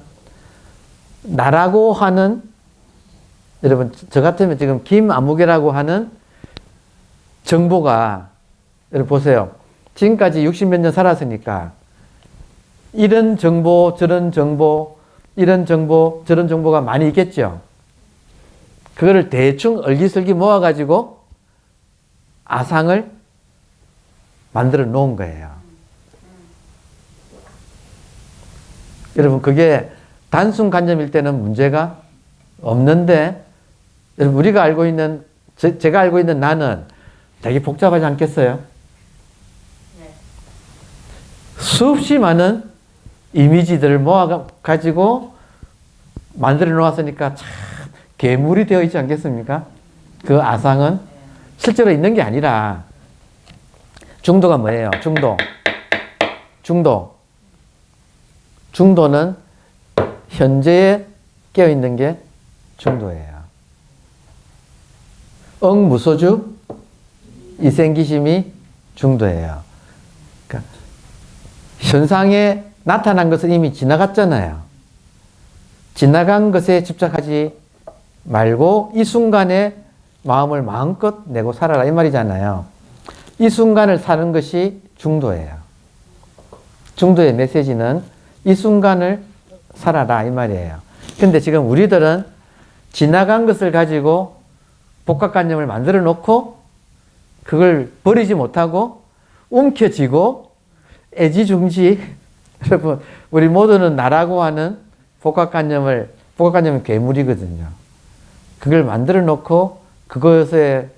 나라고 하는, 여러분, 저 같으면 지금 김아무개라고 하는 정보가, 여러분 보세요. 지금까지 60몇 년 살았으니까 이런 정보, 저런 정보, 이런 정보, 저런 정보가 많이 있겠죠. 그거를 대충 얼기설기 모아가지고 아상을 만들어 놓은 거예요. 여러분, 그게 단순 관념일 때는 문제가 없는데, 여러분, 우리가 알고 있는, 제가 알고 있는 나는 되게 복잡하지 않겠어요? 네. 수없이 많은 이미지들을 모아가지고 만들어 놓았으니까 참 괴물이 되어 있지 않겠습니까? 그 아상은 실제로 있는 게 아니라, 중도가 뭐예요? 중도는 현재에 깨어있는 게 중도예요. 억무소주, 이생기심이 중도예요. 그러니까 현상에 나타난 것은 이미 지나갔잖아요. 지나간 것에 집착하지 말고 이 순간에 마음을 마음껏 내고 살아라 이 말이잖아요. 이 순간을 사는 것이 중도예요. 중도의 메시지는 이 순간을 살아라 이 말이에요. 근데 지금 우리들은 지나간 것을 가지고 복합관념을 만들어 놓고 그걸 버리지 못하고 움켜쥐고 애지중지 여러분 우리 모두는 나라고 하는 복합관념은 괴물이거든요. 그걸 만들어 놓고 그것에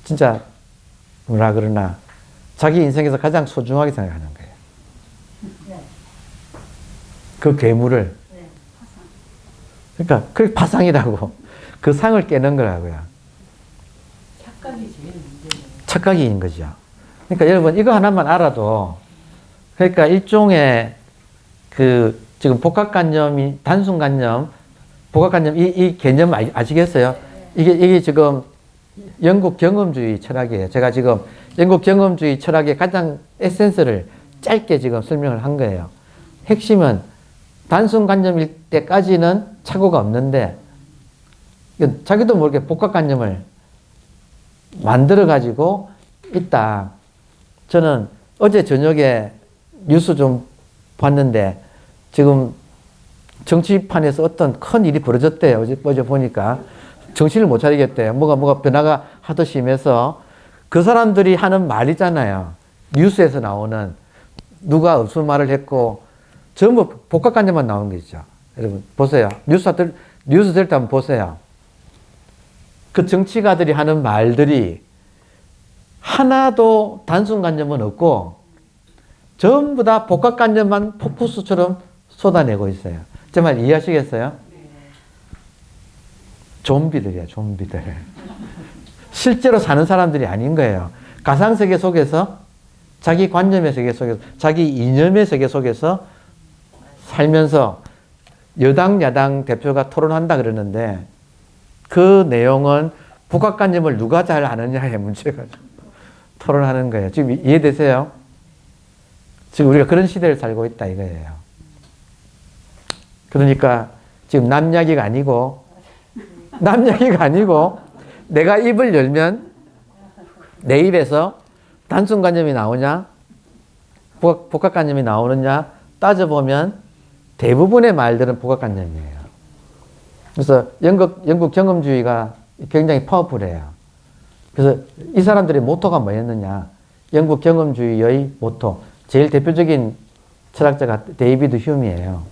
진짜 뭐라 그러나 자기 인생에서 가장 소중하게 생각하는 거예요. 네. 그 괴물을. 네. 그러니까 그게 파상이라고. 그 상을 깨는 거라고요. 착각이 제일 문제예요. 착각인 거죠. 그러니까 여러분 이거 하나만 알아도 그러니까 일종의 그 지금 복합관념이 단순관념, 복합관념 이 개념 아시겠어요? 이게 지금 영국 경험주의 철학이에요. 제가 지금 영국 경험주의 철학의 가장 에센스를 짧게 지금 설명을 한 거예요. 핵심은 단순관념일 때까지는 착오가 없는데 자기도 모르게 복합관념을 만들어가지고 있다. 저는 어제 저녁에 뉴스 좀 봤는데 지금 정치판에서 어떤 큰 일이 벌어졌대요. 어제 보니까 정신을 못 차리겠대요. 뭐가 변화가 하도 심해서 그 사람들이 하는 말이잖아요. 뉴스에서 나오는 누가 무슨 말을 했고 전부 복합관념만 나오는 게 있죠. 여러분 보세요. 뉴스 될 때 한번 보세요. 그 정치가들이 하는 말들이 하나도 단순관념은 없고 전부 다 복합관념만 폭포수처럼 쏟아내고 있어요. 제 말 이해하시겠어요? 좀비들이야, 좀비들. 실제로 사는 사람들이 아닌 거예요. 가상세계 속에서 자기 관념의 세계 속에서 자기 이념의 세계 속에서 살면서 여당, 야당 대표가 토론한다 그러는데 그 내용은 복합관념을 누가 잘 아느냐의 문제가 토론하는 거예요. 지금 이해되세요? 지금 우리가 그런 시대를 살고 있다 이거예요. 그러니까 지금 남 이야기가 아니고 내가 입을 열면 내 입에서 단순관념이 나오냐 복합관념이 나오느냐 따져보면 대부분의 말들은 복합관념이에요. 그래서 영국 경험주의가 굉장히 파워풀해요. 그래서 이 사람들의 모토가 뭐였느냐. 영국 경험주의의 모토. 제일 대표적인 철학자가 데이비드 휴미예요.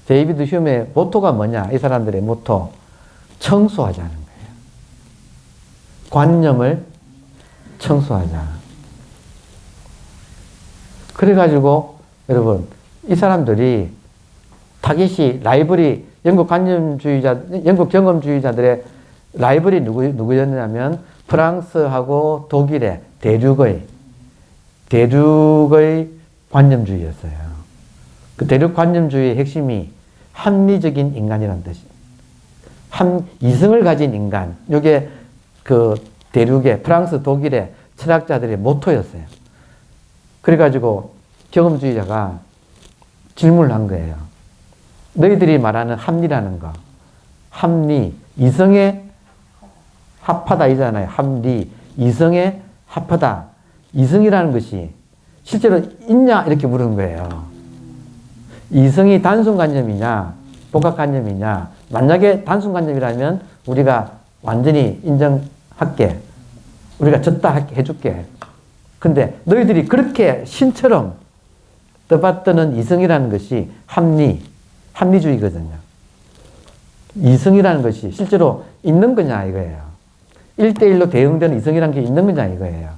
데이비드 휴미의 모토가 뭐냐. 이 사람들의 모토. 청소하자는 거예요. 관념을 청소하자. 그래가지고 여러분 이 사람들이 타깃이 라이벌이 영국 관념주의자, 영국 경험주의자들의 라이벌이 누구였냐면 프랑스하고 독일의 대륙의 관념주의였어요. 그 대륙 관념주의의 핵심이 합리적인 인간이라는 뜻이에요. 이성을 가진 인간. 이게 그 대륙의 프랑스, 독일의 철학자들의 모토였어요. 그래가지고 경험주의자가 질문을 한 거예요. 너희들이 말하는 합리라는 거. 합리, 이성에 합하다 이잖아요. 합리, 이성에 합하다. 이성이라는 것이 실제로 있냐? 이렇게 물은 거예요. 이성이 단순관념이냐? 복합관념이냐? 만약에 단순관념이라면 우리가 완전히 인정할게. 우리가 졌다 해줄게. 근데 너희들이 그렇게 신처럼 떠받드는 이성이라는 것이 합리주의거든요. 이성이라는 것이 실제로 있는 거냐 이거예요. 1대1로 대응되는 이성이라는 게 있는 거냐 이거예요.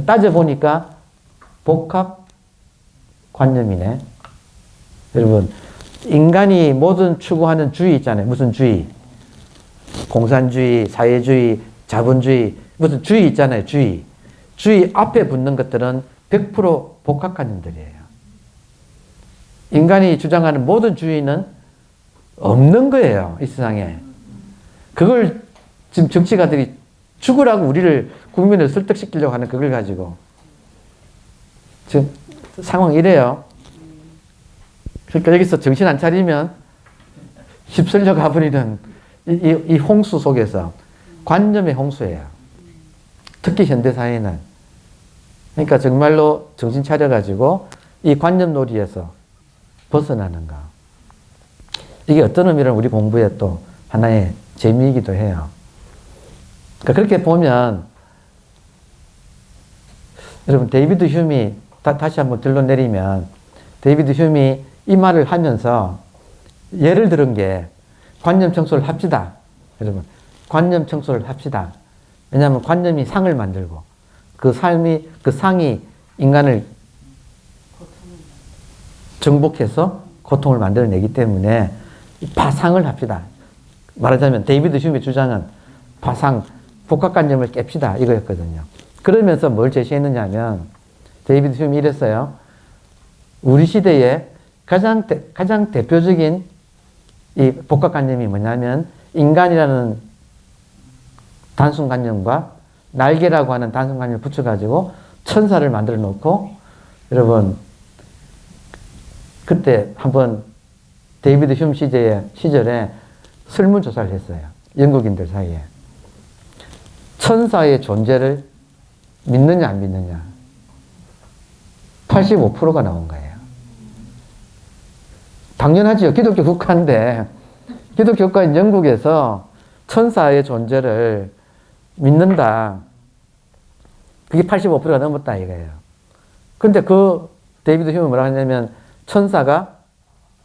따져보니까 복합관념이네. 여러분, 인간이 모든 추구하는 주의 있잖아요. 무슨 주의? 공산주의, 사회주의, 자본주의, 무슨 주의 있잖아요. 주의 앞에 붙는 것들은 100% 복합관념들이에요. 인간이 주장하는 모든 주의는 없는 거예요. 이 세상에. 그걸 지금 정치가들이 죽으라고 우리를, 국민을 설득시키려고 하는 그걸 가지고 지금 상황이 이래요. 그러니까 여기서 정신 안 차리면 휩쓸려 가버리는 이 홍수 속에서, 관념의 홍수예요. 특히 현대사회는. 그러니까 정말로 정신 차려가지고 이 관념놀이에서 벗어나는 거. 이게 어떤 의미로 우리 공부의 또 하나의 재미이기도 해요. 그러니까 그렇게 보면 여러분, 데이비드 휴미 다시 한번 들러내리면, 데이비드 휴미 이 말을 하면서 예를 들은 게 관념 청소를 합시다. 여러분, 관념 청소를 합시다. 왜냐하면 관념이 상을 만들고 그 상이 인간을 정복해서 고통을 만들어내기 때문에 파상을 합시다. 말하자면 데이비드 휴미의 주장은 파상, 복합관념을 깹시다 이거였거든요. 그러면서 뭘 제시했느냐 하면 데이비드 휴미 이랬어요. 우리 시대에 가장 대표적인 이 복합관념이 뭐냐면 인간이라는 단순관념과 날개라고 하는 단순관념을 붙여가지고 천사를 만들어 놓고, 여러분 그때 한번 데이비드 휴미 시절에 설문조사를 했어요. 영국인들 사이에. 천사의 존재를 믿느냐 안 믿느냐. 85%가 나온 거예요. 당연하죠. 기독교 국가인데, 기독교 국가인 영국에서 천사의 존재를 믿는다. 그게 85%가 넘었다 이거예요. 근데 그 데이비드 휴먼 뭐라고 했냐면, 천사가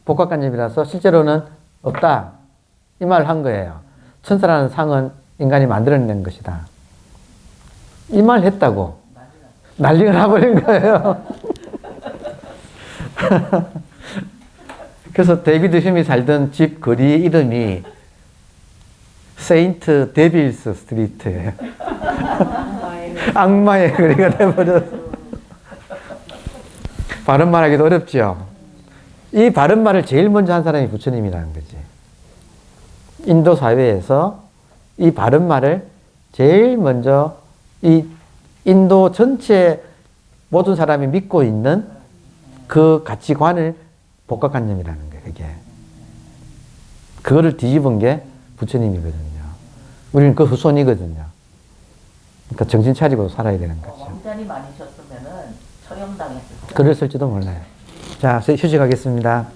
복합관념이라서 실제로는 없다. 이 말을 한 거예요. 천사라는 상은 인간이 만들어낸 것이다. 이 말 했다고. 난리가 나버린 거예요. 그래서 데이비드 휴미 살던 집 거리 이름이 세인트 데빌스 스트리트예요. 악마의 거리가 돼버렸어. 바른말하기도 어렵죠. 이 바른말을 제일 먼저 한 사람이 부처님이라는 거지. 인도 사회에서 이 바른말을 제일 먼저 이 인도 전체 모든 사람이 믿고 있는 그 가치관을 복합관념이라는 거예요. 그게. 그거를 뒤집은 게 부처님이거든요. 우리는 그 후손이거든요. 그러니까 정신 차리고 살아야 되는 거죠. 왕자님 많으셨으면은 처형당했을 거예요. 그랬을지도 몰라요. 자, 휴식하겠습니다.